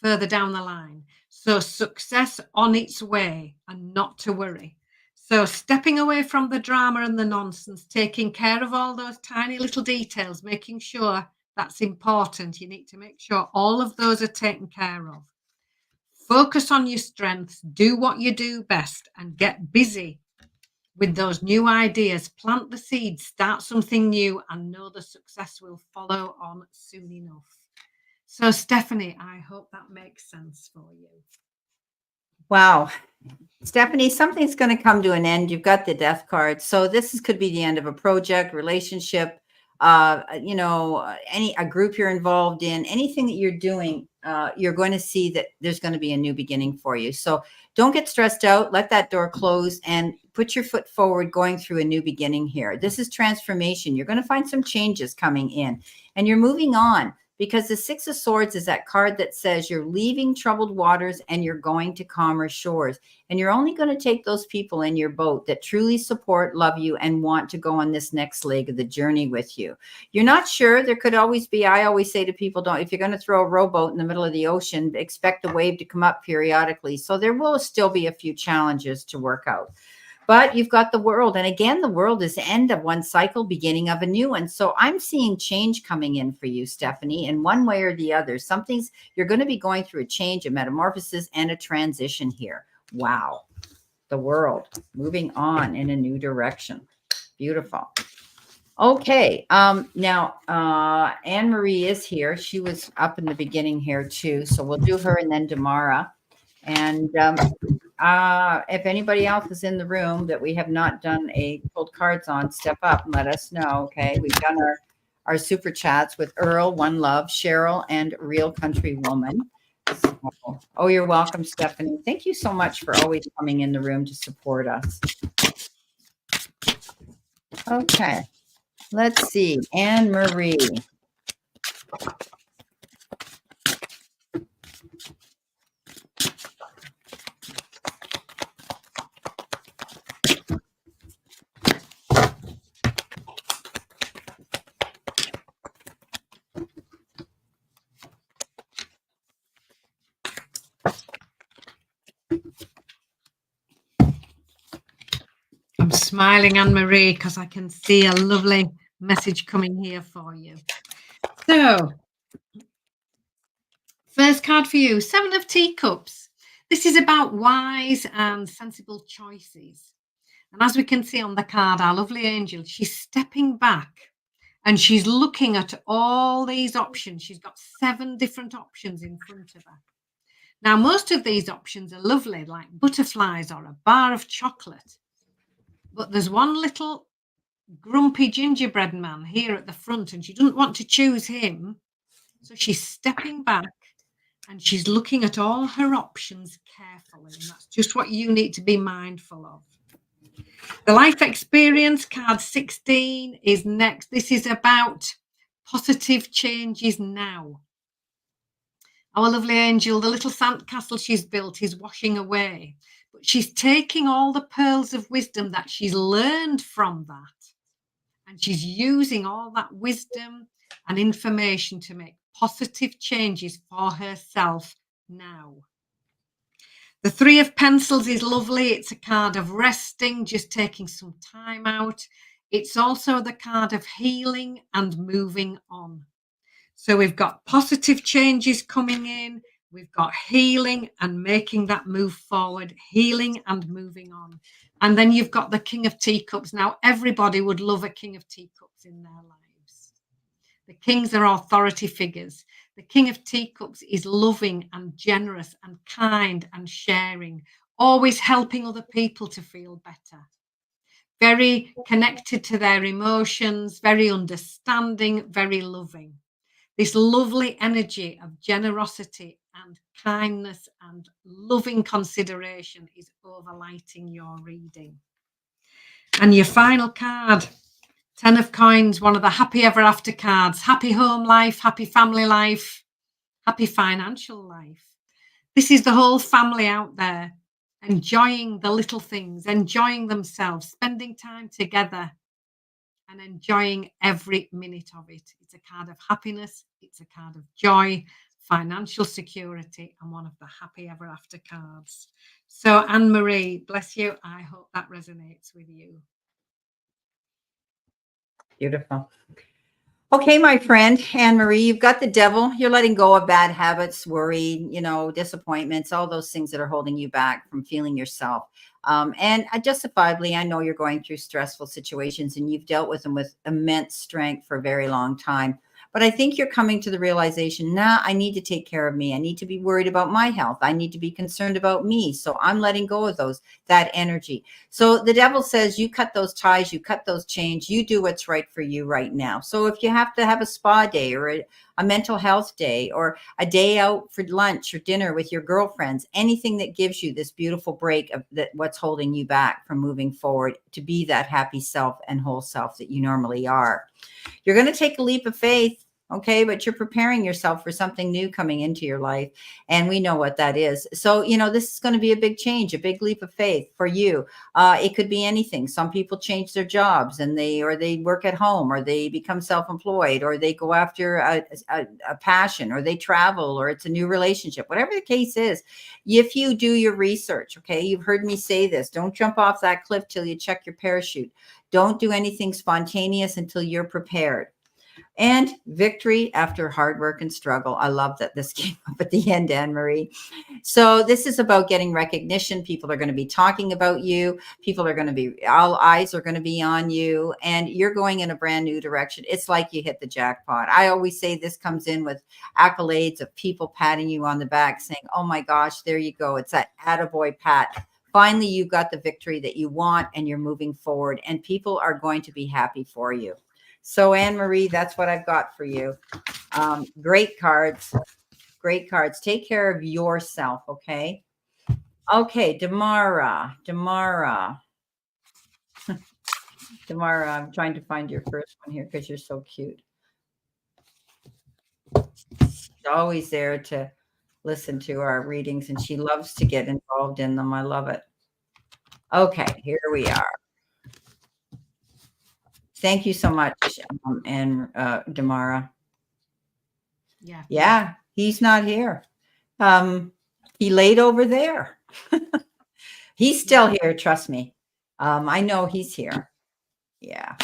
further down the line. So success on its way and not to worry. So stepping away from the drama and the nonsense, taking care of all those tiny little details, making sure that's important. You need to make sure all of those are taken care of. Focus on your strengths, do what you do best and get busy with those new ideas. Plant the seeds, start something new and know the success will follow on soon enough. So Stephanie, I hope that makes sense for you. Wow. Stephanie, something's going to come to an end. You've got the death card. So this could be the end of a project, relationship, a group you're involved in, anything that you're doing, you're going to see that there's going to be a new beginning for you. So don't get stressed out. Let that door close and put your foot forward going through a new beginning here. This is transformation. You're going to find some changes coming in and you're moving on. Because the 6 of Swords is that card that says you're leaving troubled waters and you're going to calmer shores. And you're only going to take those people in your boat that truly support, love you, and want to go on this next leg of the journey with you. You're not sure. There could always be, I always say to people, if you're going to throw a rowboat in the middle of the ocean, expect a wave to come up periodically. So there will still be a few challenges to work out. But you've got the world. And again, the world is the end of one cycle, beginning of a new one. So I'm seeing change coming in for you, Stephanie, in one way or the other. You're going to be going through a change, a metamorphosis, and a transition here. Wow. The world moving on in a new direction. Beautiful. Okay. Now, Anne-Marie is here. She was up in the beginning here too. So we'll do her and then Damara. And if anybody else is in the room that we have not done pulled cards on, step up and let us know. Okay. We've done our super chats with Earl, One Love, Cheryl, and Real Country Woman. Oh, you're welcome, Stephanie. Thank you so much for always coming in the room to support us. Okay. Let's see. Anne-Marie. smiling, Anne-Marie, because I can see a lovely message coming here for you. So, first card for you, 7 of Teacups. This is about wise and sensible choices. And as we can see on the card, our lovely angel, she's stepping back and she's looking at all these options. She's got 7 different options in front of her. Now, most of these options are lovely, like butterflies or a bar of chocolate. But there's one little grumpy gingerbread man here at the front, and she doesn't want to choose him. So she's stepping back and she's looking at all her options carefully. And that's just what you need to be mindful of. The life experience, card 16, is next. This is about positive changes now. Our lovely angel, the little sandcastle she's built is washing away, but she's taking all the pearls of wisdom that she's learned from that, and she's using all that wisdom and information to make positive changes for herself now. The 3 of Pencils is lovely. It's a card of resting, just taking some time out. It's also the card of healing and moving on. So we've got positive changes coming in. We've got healing and making that move forward, healing and moving on. And then you've got the King of Teacups. Now, everybody would love a King of Teacups in their lives. The kings are authority figures. The King of Teacups is loving and generous and kind and sharing, always helping other people to feel better. Very connected to their emotions, very understanding, very loving. This lovely energy of generosity and kindness and loving consideration is overlighting your reading. And your final card, 10 of Coins, one of the happy ever after cards. Happy home life, happy family life, happy financial life. This is the whole family out there enjoying the little things, enjoying themselves, spending time together and enjoying every minute of it. It's a card of happiness, it's a card of joy, financial security, and one of the happy ever after cards. So, Anne-Marie, bless you. I hope that resonates with you. Beautiful. Okay, my friend, Anne-Marie, you've got the devil. You're letting go of bad habits, worry, disappointments, all those things that are holding you back from feeling yourself. And justifiably, I know you're going through stressful situations and you've dealt with them with immense strength for a very long time. But I think you're coming to the realization, I need to take care of me. I need to be worried about my health. I need to be concerned about me. So I'm letting go of that energy. So the devil says, you cut those ties, you cut those chains, you do what's right for you right now. So if you have to have a spa day or a mental health day or a day out for lunch or dinner with your girlfriends, anything that gives you this beautiful break of what's holding you back from moving forward to be that happy self and whole self that you normally are. You're going to take a leap of faith. Okay, but you're preparing yourself for something new coming into your life. And we know what that is. So, this is going to be a big change, a big leap of faith for you. It could be anything. Some people change their jobs and they work at home, or they become self-employed, or they go after a passion, or they travel, or it's a new relationship, whatever the case is. If you do your research, okay, you've heard me say this, don't jump off that cliff till you check your parachute. Don't do anything spontaneous until you're prepared. And victory after hard work and struggle. I love that this came up at the end, Anne-Marie. So this is about getting recognition. People are going to be talking about you. All eyes are going to be on you, and you're going in a brand new direction. It's like you hit the jackpot. I always say this comes in with accolades of people patting you on the back saying, oh my gosh, there you go. It's that attaboy pat. Finally, you got the victory that you want and you're moving forward, and people are going to be happy for you. So, Anne-Marie, that's what I've got for you. Great cards. Great cards. Take care of yourself, okay? Okay, Damara. Damara, I'm trying to find your first one here because you're so cute. She's always there to listen to our readings, and she loves to get involved in them. I love it. Okay, here we are. Thank you so much, and Damara. Yeah, he's not here. He laid over there. He's still here, trust me. I know he's here. Yeah.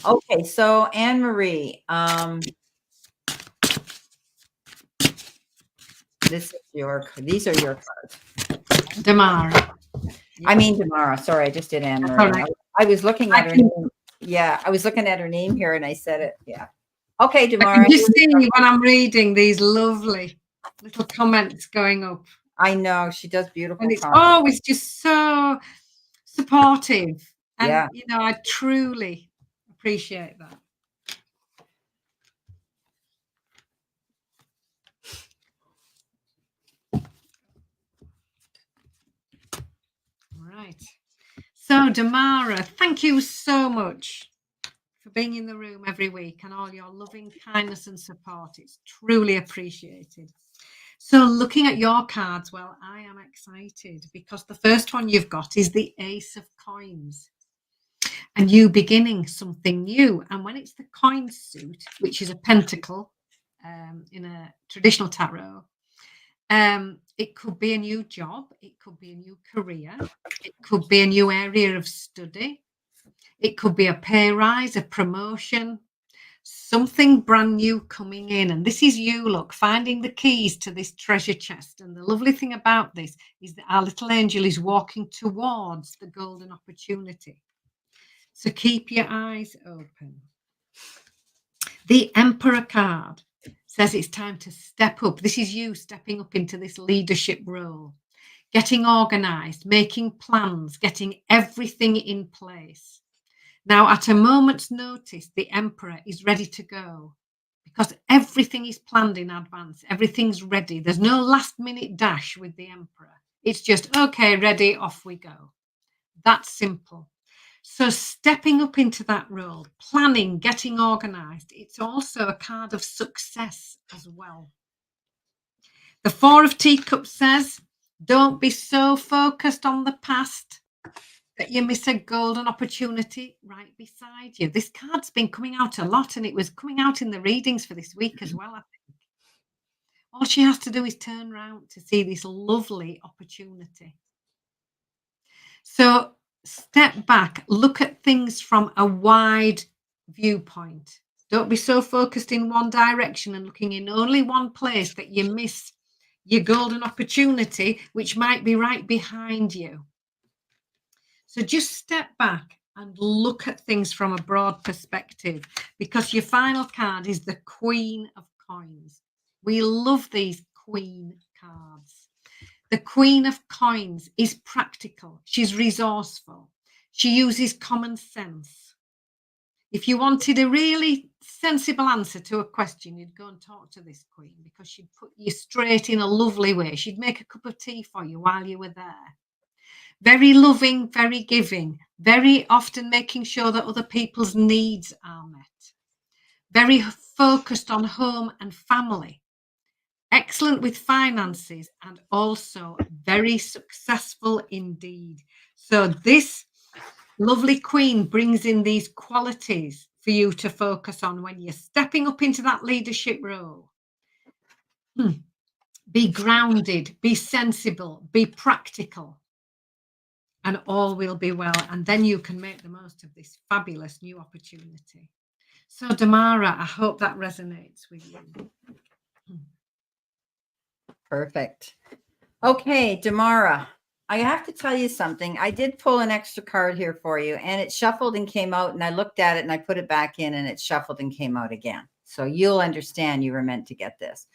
Okay, so Anne Marie, these are your cards. Damara. I mean Damara. Sorry, I just did Anne That's Marie. all right. I was looking at her name. Yeah, I was looking at her name here and I said it. Yeah. Okay, I Damara. can just see when I'm reading these lovely little comments going up. I know she does beautiful And it's comments. always just so supportive. And, Yeah. you know, I truly appreciate that. Right. So, Damara, thank you so much for being in the room every week and all your loving kindness and support. It's truly appreciated. So, looking at your cards, well, I am excited because the first one you've got is the Ace of Coins. And you beginning something new. And when it's the coin suit, which is a pentacle in a traditional tarot, it could be a new job, it could be a new career, it could be a new area of study, it could be a pay rise, a promotion, something brand new coming in. And this is you, look, finding the keys to this treasure chest. And the lovely thing about this is that our little angel is walking towards the golden opportunity. So keep your eyes open. The Emperor card says it's time to step up. This is you stepping up into this leadership role, getting organized, making plans, getting everything in place. Now, at a moment's notice, the Emperor is ready to go because everything is planned in advance. Everything's ready. There's no last minute dash with the Emperor. It's just, okay, ready, off we go. That's simple. So stepping up into that role, planning, getting organized, it's also a card of success as well. The Four of Teacups says, don't be so focused on the past that you miss a golden opportunity right beside you. This card's been coming out a lot and it was coming out in the readings for this week as well, I think. All she has to do is turn around to see this lovely opportunity. So step back, look at things from a wide viewpoint. Don't be so focused in one direction and looking in only one place that you miss your golden opportunity, which might be right behind you. So just step back and look at things from a broad perspective, because your final card is the Queen of Coins. We love these Queen cards. The Queen of Coins is practical. She's resourceful. She uses common sense. If you wanted a really sensible answer to a question, you'd go and talk to this Queen because she'd put you straight in a lovely way. She'd make a cup of tea for you while you were there. Very loving, very giving, very often making sure that other people's needs are met. Very focused on home and family. Excellent with finances and also very successful indeed. So this lovely Queen brings in these qualities for you to focus on when you're stepping up into that leadership role. Be grounded, be sensible, be practical, and all will be well. And then you can make the most of this fabulous new opportunity. So Damara, I hope that resonates with you. Perfect. Okay, Damara, I have to tell you something. I did pull an extra card here for you and it shuffled and came out, and I looked at it and I put it back in and it shuffled and came out again. So you'll understand you were meant to get this.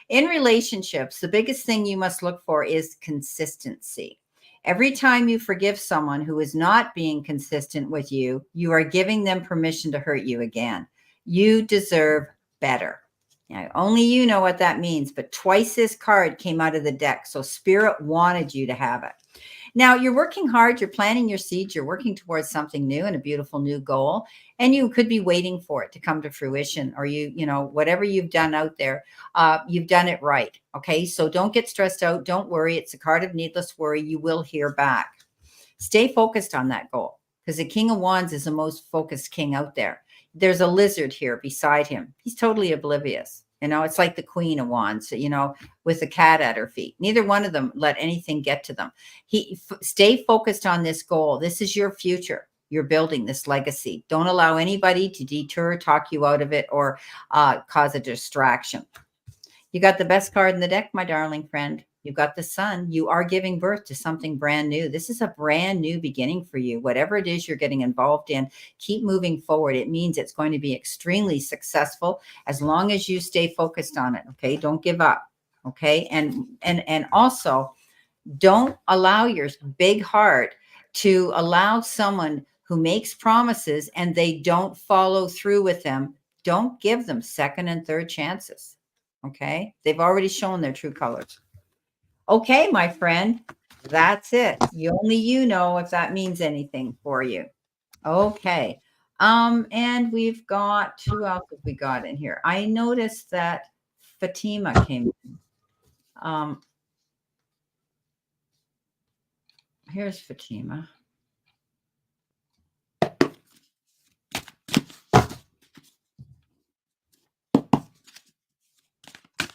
In relationships, the biggest thing you must look for is consistency. Every time you forgive someone who is not being consistent with you, you are giving them permission to hurt you again. You deserve better. Now, only you know what that means, but twice this card came out of the deck. So Spirit wanted you to have it. Now, you're working hard, you're planting your seeds, you're working towards something new and a beautiful new goal, and you could be waiting for it to come to fruition, or you know, whatever you've done out there, you've done it right. Okay, so don't get stressed out. Don't worry. It's a card of needless worry. You will hear back. Stay focused on that goal, because the King of Wands is the most focused king out there. There's a lizard here beside him. He's totally oblivious. You know, it's like the Queen of Wands, you know, with the cat at her feet. Neither one of them let anything get to them. Stay focused on this goal. This is your future. You're building this legacy. Don't allow anybody to deter, talk you out of it, or cause a distraction. You got the best card in the deck, my darling friend. You got the Sun. You are giving birth to something brand new. This is a brand new beginning for you. Whatever it is you're getting involved in, keep moving forward. It means it's going to be extremely successful as long as you stay focused on it. Okay. Don't give up. Okay. And also don't allow your big heart to allow someone who makes promises and they don't follow through with them. Don't give them second and third chances. Okay. They've already shown their true colors. Okay, my friend, that's it. Only you know if that means anything for you. Okay. And we've got, who else have we got in here? I noticed that Fatima came in. Here's Fatima.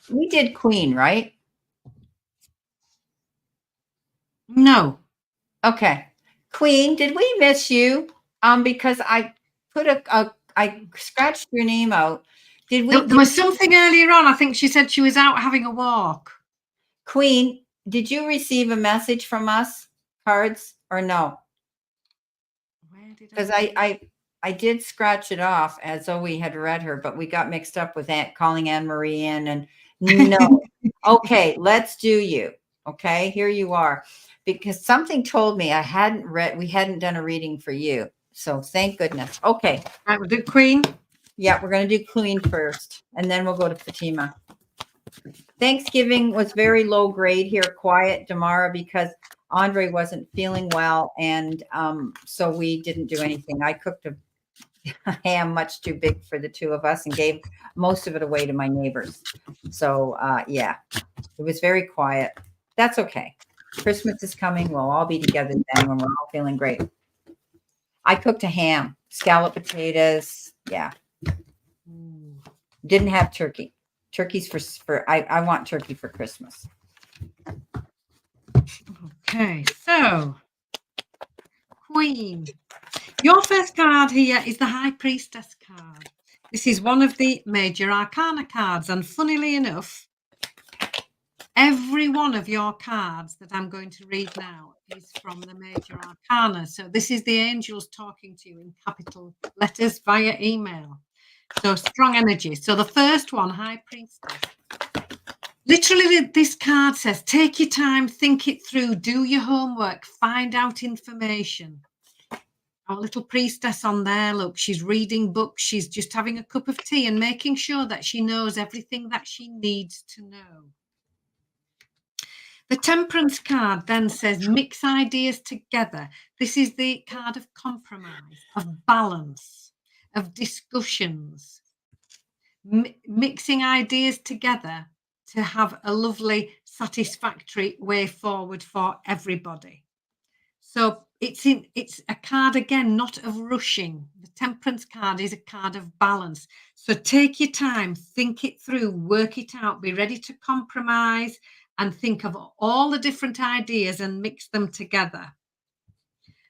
We did Queen, right? No. Okay. Queen, did we miss you? Because I put I scratched your name out. Did we? There was something earlier on. I think she said she was out having a walk. Queen, did you receive a message from us, cards, or no? Because I did scratch it off as though we had read her, but we got mixed up with calling Anne Marie in, and no. Okay, let's do you. Okay, here you are. Because something told me we hadn't done a reading for you. So thank goodness. Okay. Right, we'll do Queen. Yeah, we're going to do Queen first, and then we'll go to Fatima. Thanksgiving was very low grade here, quiet, Damara, because Andre wasn't feeling well, and so we didn't do anything. I cooked a ham much too big for the two of us and gave most of it away to my neighbors. So yeah, it was very quiet. That's okay. Christmas is coming. We'll all be together then when we're all feeling great. I cooked a ham, scalloped potatoes. Yeah. Didn't have turkey. Turkey's for I want turkey for Christmas. Okay, so Queen. Your first card here is the High Priestess card. This is one of the major arcana cards, and funnily enough, every one of your cards that I'm going to read now is from the major arcana. So this is the angels talking to you in capital letters via email. So strong energy. So the first one, High Priestess. Literally, this card says, take your time, think it through, do your homework, find out information. Our little priestess on there, look, she's reading books. She's just having a cup of tea and making sure that she knows everything that she needs to know. The Temperance card then says, mix ideas together. This is the card of compromise, of balance, of discussions, mixing ideas together to have a lovely, satisfactory way forward for everybody. So it's a card, again, not of rushing. The Temperance card is a card of balance. So take your time, think it through, work it out, be ready to compromise and think of all the different ideas and mix them together.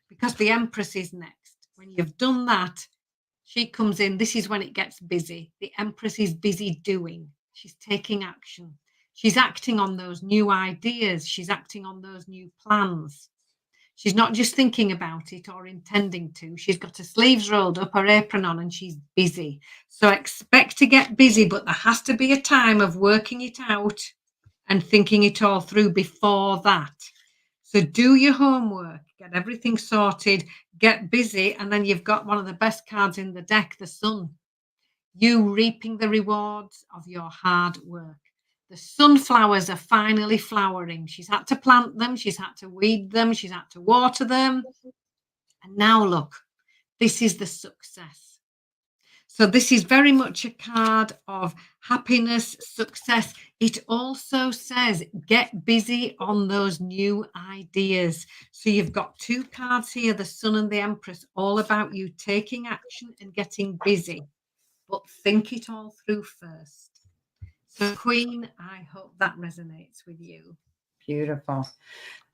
Because the Empress is next. When you've done that, she comes in. This is when it gets busy. The Empress is busy doing. She's taking action. She's acting on those new ideas. She's acting on those new plans. She's not just thinking about it or intending to. She's got her sleeves rolled up, her apron on, and she's busy. So expect to get busy, but there has to be a time of working it out and thinking it all through before that. So do your homework, get everything sorted, get busy, and then you've got one of the best cards in the deck, the Sun. You reaping the rewards of your hard work. The sunflowers are finally flowering. She's had to plant them. She's had to weed them. She's had to water them. And now look, this is the success. So this is very much a card of happiness, success. It also says get busy on those new ideas. So you've got two cards here, the Sun and the Empress, all about you taking action and getting busy. But think it all through first. So, Queen, I hope that resonates with you. Beautiful.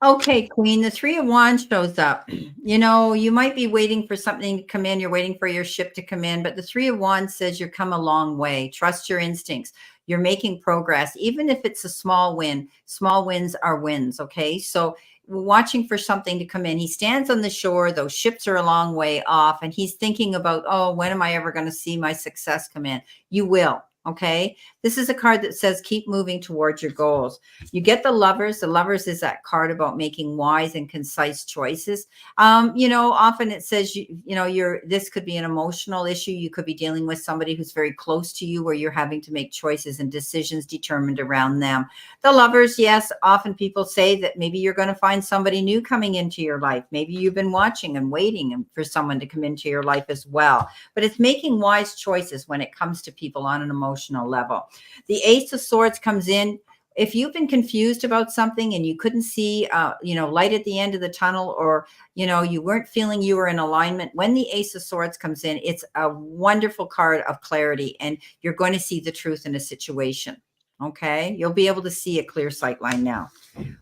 Okay, Queen, the Three of Wands shows up. You know, you might be waiting for something to come in. You're waiting for your ship to come in, but the Three of Wands says you've come a long way. Trust your instincts. You're making progress, even if it's a small win. Small wins are wins, okay? So watching for something to come in. He stands on the shore. Those ships are a long way off, and he's thinking about, oh, when am I ever going to see my success come in? You will, okay? This is a card that says keep moving towards your goals. You get the Lovers. The Lovers is that card about making wise and concise choices. You know, often it says, this could be an emotional issue. You could be dealing with somebody who's very close to you where you're having to make choices and decisions determined around them. The Lovers, yes, often people say that maybe you're going to find somebody new coming into your life. Maybe you've been watching and waiting for someone to come into your life as well. But it's making wise choices when it comes to people on an emotional level. The Ace of Swords comes in. If you've been confused about something and you couldn't see, light at the end of the tunnel, or, you weren't feeling you were in alignment, when the Ace of Swords comes in, it's a wonderful card of clarity, and you're going to see the truth in a situation. Okay. You'll be able to see a clear sight line now.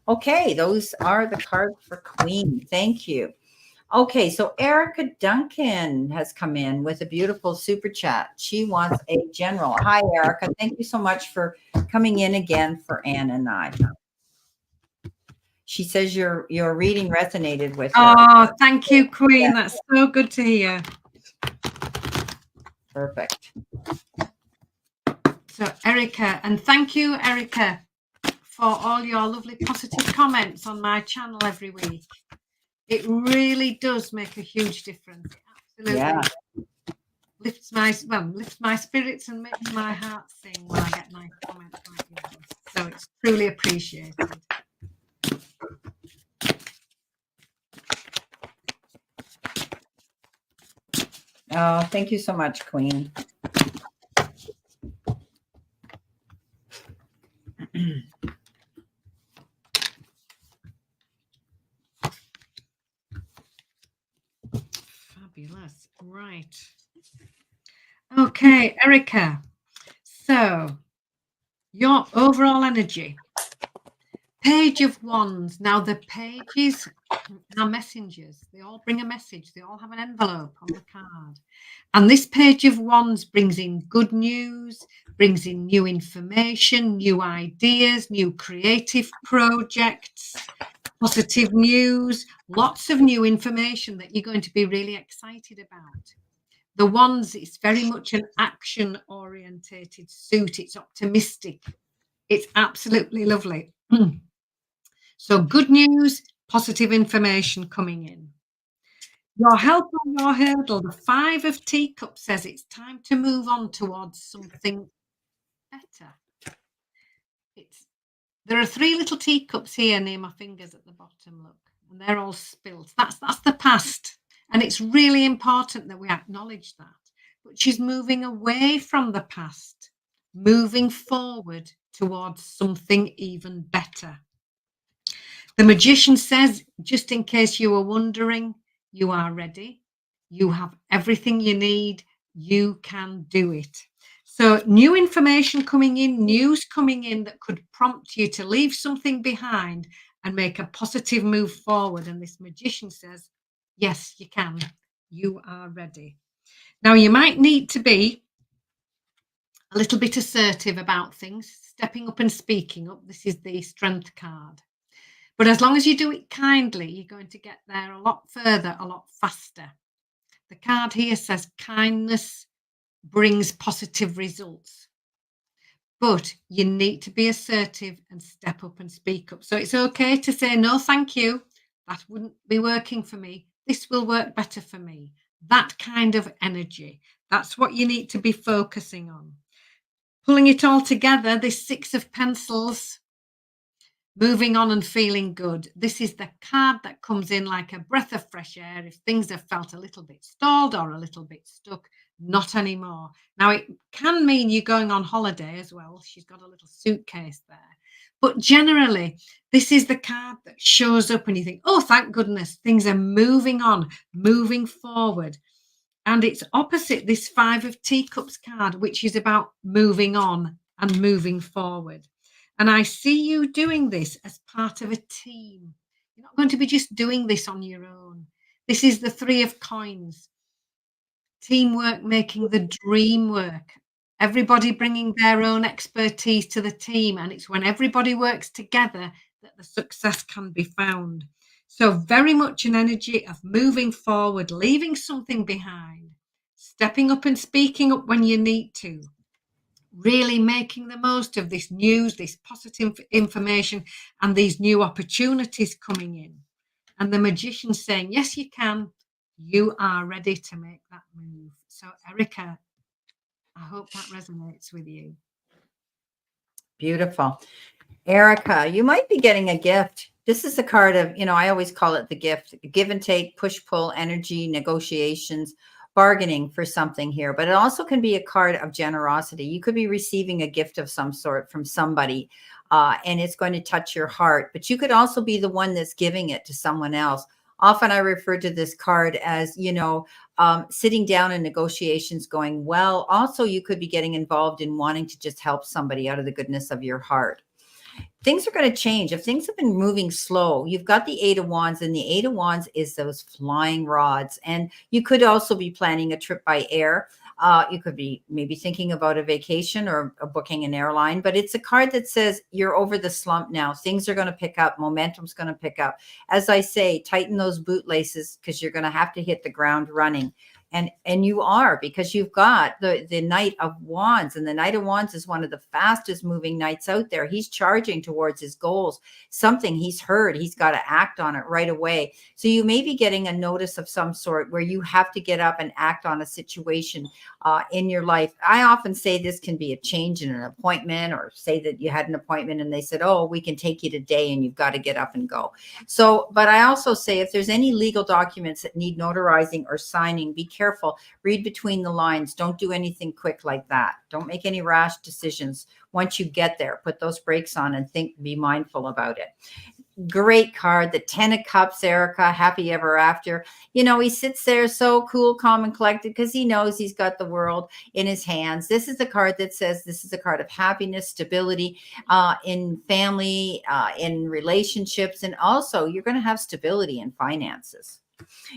Okay. Those are the cards for Queen. Thank you. Okay, so Erica Duncan has come in with a beautiful super chat. She wants a general. Hi, Erica. Thank you so much for coming in again for Anne and I. She says your reading resonated with her. Oh, thank you, Queen. Yeah. That's so good to hear. Perfect. So, Erica, and thank you, Erica, for all your lovely positive comments on my channel every week. It really does make a huge difference. It absolutely lifts my spirits and makes my heart sing when I get nice comments like yours. So it's truly appreciated. Oh, thank you so much, Queen. Fabulous. Right. Okay, Erica. So your overall energy. Page of Wands. Now the pages are messengers. They all bring a message. They all have an envelope on the card. And this Page of Wands brings in good news, brings in new information, new ideas, new creative projects, positive news, lots of new information that you're going to be really excited about. The Wands is very much an action-orientated suit. It's optimistic. It's absolutely lovely. So good news, positive information coming in. Your help on your hurdle, the Five of Teacups says it's time to move on towards something better. There are three little teacups here near my fingers at the bottom, look, and they're all spilt. That's the past, and it's really important that we acknowledge that. But she's moving away from the past, moving forward towards something even better. The Magician says, just in case you were wondering, you are ready. You have everything you need. You can do it. So new information coming in, news coming in that could prompt you to leave something behind and make a positive move forward. And this Magician says, yes, you can. You are ready. Now, you might need to be a little bit assertive about things, stepping up and speaking up. This is the Strength card. But as long as you do it kindly, you're going to get there a lot further, a lot faster. The card here says kindness brings positive results. But you need to be assertive and step up and speak up. So it's okay to say, no, thank you. That wouldn't be working for me. This will work better for me. That kind of energy. That's what you need to be focusing on. Pulling it all together, this Six of Pencils. Moving on and feeling good. This is the card that comes in like a breath of fresh air if things have felt a little bit stalled or a little bit stuck. Not anymore. Now, it can mean you're going on holiday as well. She's got a little suitcase there. But generally, this is the card that shows up and you think, oh, thank goodness, things are moving on, moving forward. And it's opposite this Five of Teacups card, which is about moving on and moving forward. And I see you doing this as part of a team. You're not going to be just doing this on your own. This is the Three of Coins. Teamwork making the dream work. Everybody bringing their own expertise to the team. And it's when everybody works together that the success can be found. So, very much an energy of moving forward, leaving something behind, stepping up and speaking up when you need to, really making the most of this news, this positive information, and these new opportunities coming in. And the magician saying, yes, you can. You are ready to make that move. So, Erica, I hope that resonates with you. Beautiful. Erica, you might be getting a gift. This is a card of, I always call it the gift, give and take, push, pull, energy, negotiations, bargaining for something here. But it also can be a card of generosity. You could be receiving a gift of some sort from somebody, and it's going to touch your heart. But you could also be the one that's giving it to someone else. Often I refer to this card as, sitting down in negotiations going well. Also, you could be getting involved in wanting to just help somebody out of the goodness of your heart. Things are going to change. If things have been moving slow, you've got the Eight of Wands, and the Eight of Wands is those flying rods. And you could also be planning a trip by air. You could be maybe thinking about a vacation or booking an airline, but it's a card that says you're over the slump now. Things are going to pick up. Momentum's going to pick up. As I say, tighten those boot laces because you're going to have to hit the ground running. And you are, because you've got the Knight of Wands, and the Knight of Wands is one of the fastest moving knights out there. He's charging towards his goals. Something he's heard, he's got to act on it right away. So you may be getting a notice of some sort where you have to get up and act on a situation in your life. I often say this can be a change in an appointment, or say that you had an appointment and they said, oh, we can take you today, and you've got to get up and go. So, but I also say if there's any legal documents that need notarizing or signing, be careful. Read between the lines. Don't do anything quick like that. Don't make any rash decisions. Once you get there, put those brakes on and be mindful about it. Great card, the 10 of Cups, Erica, happy ever after. He sits there so cool, calm, and collected because he knows he's got the world in his hands. This is the card that says this is a card of happiness, stability in family, in relationships, and also you're going to have stability in finances.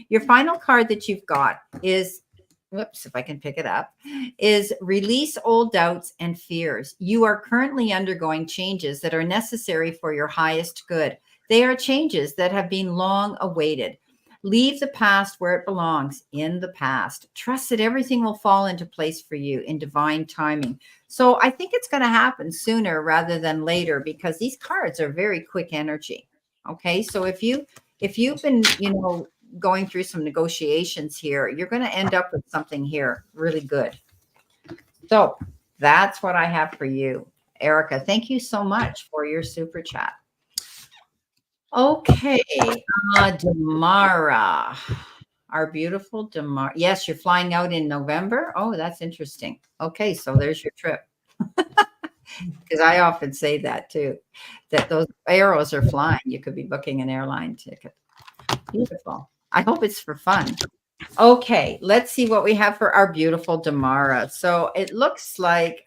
Your final card that you've got is, whoops, if I can pick it up, is release old doubts and fears. You are currently undergoing changes that are necessary for your highest good. They are changes that have been long awaited. Leave the past where it belongs, in the past. Trust that everything will fall into place for you in divine timing. So I think it's going to happen sooner rather than later, because these cards are very quick energy. Okay, so if you've been, going through some negotiations here, you're going to end up with something here really good. So that's what I have for you, Erica. Thank you so much for your super chat. Okay, Damara, our beautiful Damara. Yes, you're flying out in November. Oh, that's interesting. Okay, so there's your trip. Because I often say that too, that those arrows are flying. You could be booking an airline ticket. Beautiful. I hope it's for fun. Okay, let's see what we have for our beautiful Damara. So it looks like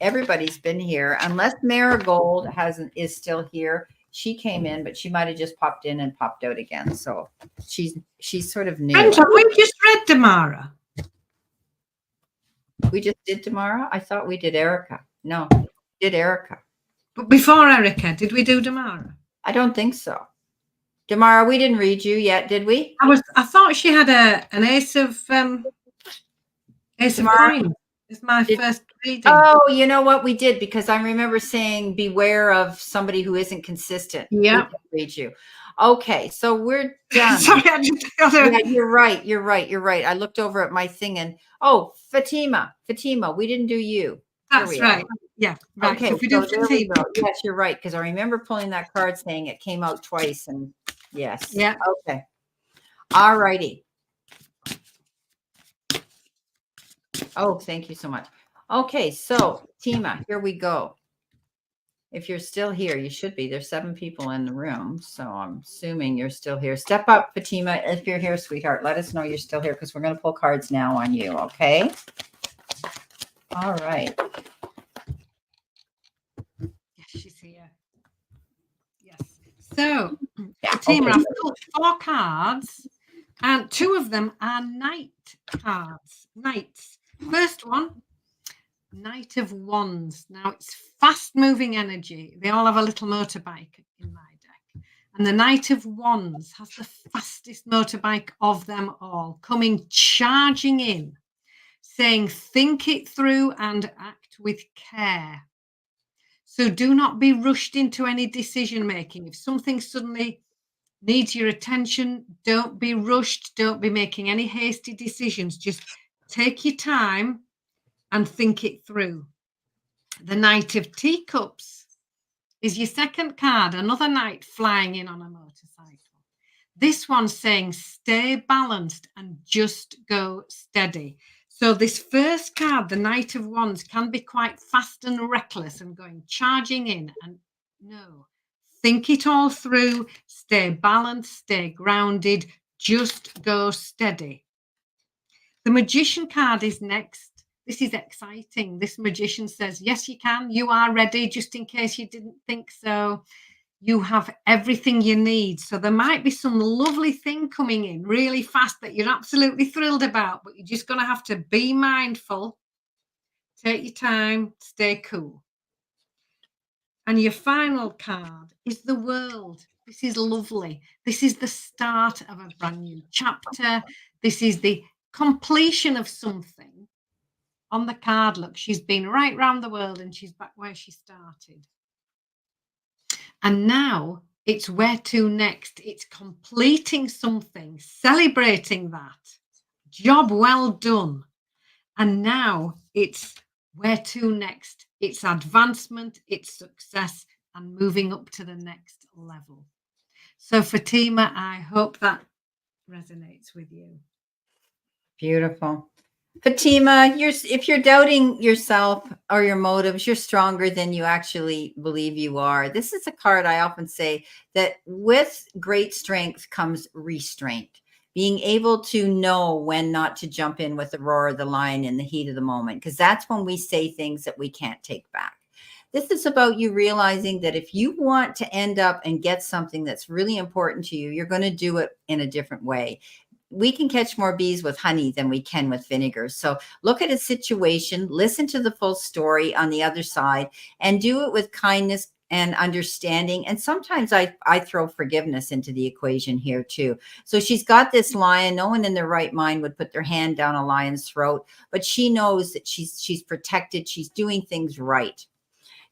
everybody's been here, unless Marigold is still here. She came in, but she might have just popped in and popped out again. So she's sort of new. Brenda, we just read Damara. We just did Damara? I thought we did Erica. No, we did Erica. But before Erica, did we do Damara? I don't think so. Damara, we didn't read you yet, did we? I thought she had an ace of coins. It's my first reading. Oh, you know what? We did, because I remember saying beware of somebody who isn't consistent. Yeah. Read you. Okay, so we're done. Sorry, I just got Yeah, you're right. I looked over at my thing and Fatima, we didn't do you. That's right. Yeah. Right. Okay, so if we do Fatima. Yes, you're right, because I remember pulling that card saying it came out twice, and yes. Yeah. Okay. All righty. Oh, thank you so much. Okay, so Fatima, here we go. If you're still here, you should be. There's 7 people in the room, so I'm assuming you're still here. Step up, Fatima, if you're here, sweetheart. Let us know you're still here, because we're going to pull cards now on you, okay? All right. here. Yes. So, Yeah. Fatima, Okay. I've pulled 4 cards, and 2 of them are knight cards. Knights. First one, Knight of Wands. Now, it's fast-moving energy. They all have a little motorbike in my deck. And the Knight of Wands has the fastest motorbike of them all, coming charging in, saying, think it through and act with care. So do not be rushed into any decision making. If something suddenly needs your attention, don't be rushed. Don't be making any hasty decisions. Just take your time and think it through. The Knight of Teacups is your second card, another knight flying in on a motorcycle. This one's saying stay balanced and just go steady. So this first card, the Knight of Wands, can be quite fast and reckless and going charging in. And no, think it all through, stay balanced, stay grounded, just go steady. The Magician card is next. This is exciting. This Magician says, yes, you can. You are ready, just in case you didn't think so. You have everything you need. So there might be some lovely thing coming in really fast that you're absolutely thrilled about, but you're just going to have to be mindful, take your time, stay cool. And your final card is the World. This is lovely. This is the start of a brand new chapter. This is the completion of something. On the card, look, she's been right round the world and she's back where she started. And now it's where to next. It's completing something, celebrating that. Job well done. And now it's where to next. It's advancement, it's success, and moving up to the next level. So, Fatima, I hope that resonates with you. Beautiful. Fatima, if you're doubting yourself or your motives, you're stronger than you actually believe you are. This is a card I often say that with great strength comes restraint, being able to know when not to jump in with the roar of the lion in the heat of the moment, because that's when we say things that we can't take back. This is about you realizing that if you want to end up and get something that's really important to you, you're going to do it in a different way. We can catch more bees with honey than we can with vinegar. So look at a situation, listen to the full story on the other side, and do it with kindness and understanding. And sometimes I throw forgiveness into the equation here too. So she's got this lion. No one in their right mind would put their hand down a lion's throat, but she knows that she's protected. She's doing things right.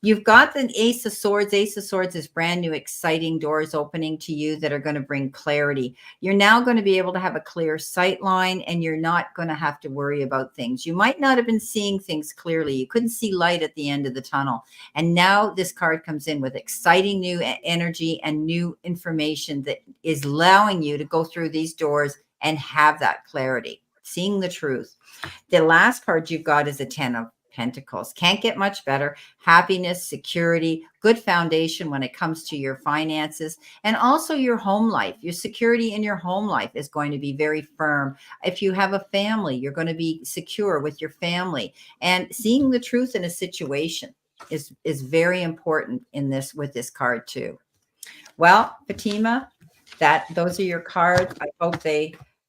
You've got the Ace of Swords. Ace of Swords is brand new, exciting doors opening to you that are going to bring clarity. You're now going to be able to have a clear sight line, and you're not going to have to worry about things. You might not have been seeing things clearly. You couldn't see light at the end of the tunnel. And now this card comes in with exciting new energy and new information that is allowing you to go through these doors and have that clarity, seeing the truth. The last card you've got is a 10 of Pentacles. Can't get much better. Happiness, security, good foundation when it comes to your finances, and also your home life. Your security in your home life is going to be very firm. If you have a family, you're going to be secure with your family, and seeing the truth in a situation is very important in this with this card too. Well, Fatima, those are your cards. I hope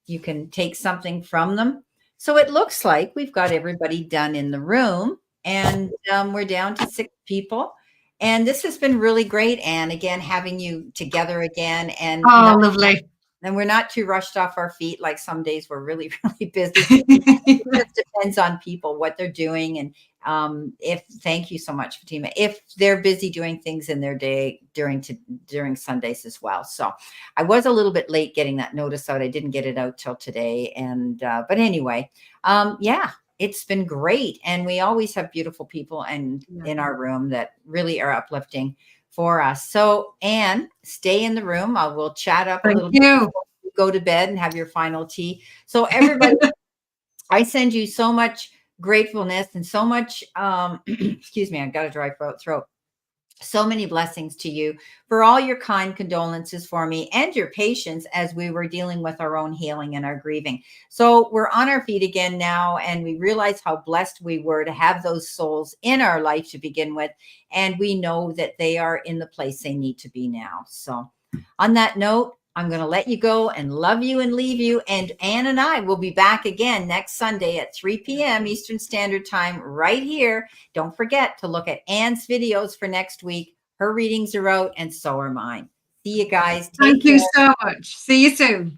you can take something from them. So it looks like we've got everybody done in the room, and we're down to 6 people. And this has been really great. And again, having you together again, and lovely. And we're not too rushed off our feet. Like some days we're really, really busy. It just depends on people, what they're doing. And thank you so much, Fatima, if they're busy doing things in their day during Sundays as well. So I was a little bit late getting that notice out. I didn't get it out till today. And, but anyway, yeah, it's been great. And we always have beautiful people in our room that really are uplifting for us. So, Anne, stay in the room. We'll chat up a little bit before you go to bed and have your final tea. So everybody, I send you so much gratefulness and so much, excuse me, I've got a dry throat. So many blessings to you for all your kind condolences for me and your patience as we were dealing with our own healing and our grieving. So we're on our feet again now, and we realize how blessed we were to have those souls in our life to begin with. And we know that they are in the place they need to be now. So on that note, I'm going to let you go and love you and leave you. And Anne and I will be back again next Sunday at 3 p.m. Eastern Standard Time right here. Don't forget to look at Anne's videos for next week. Her readings are out, and so are mine. See you guys. Take Thank you care. so much. See you soon.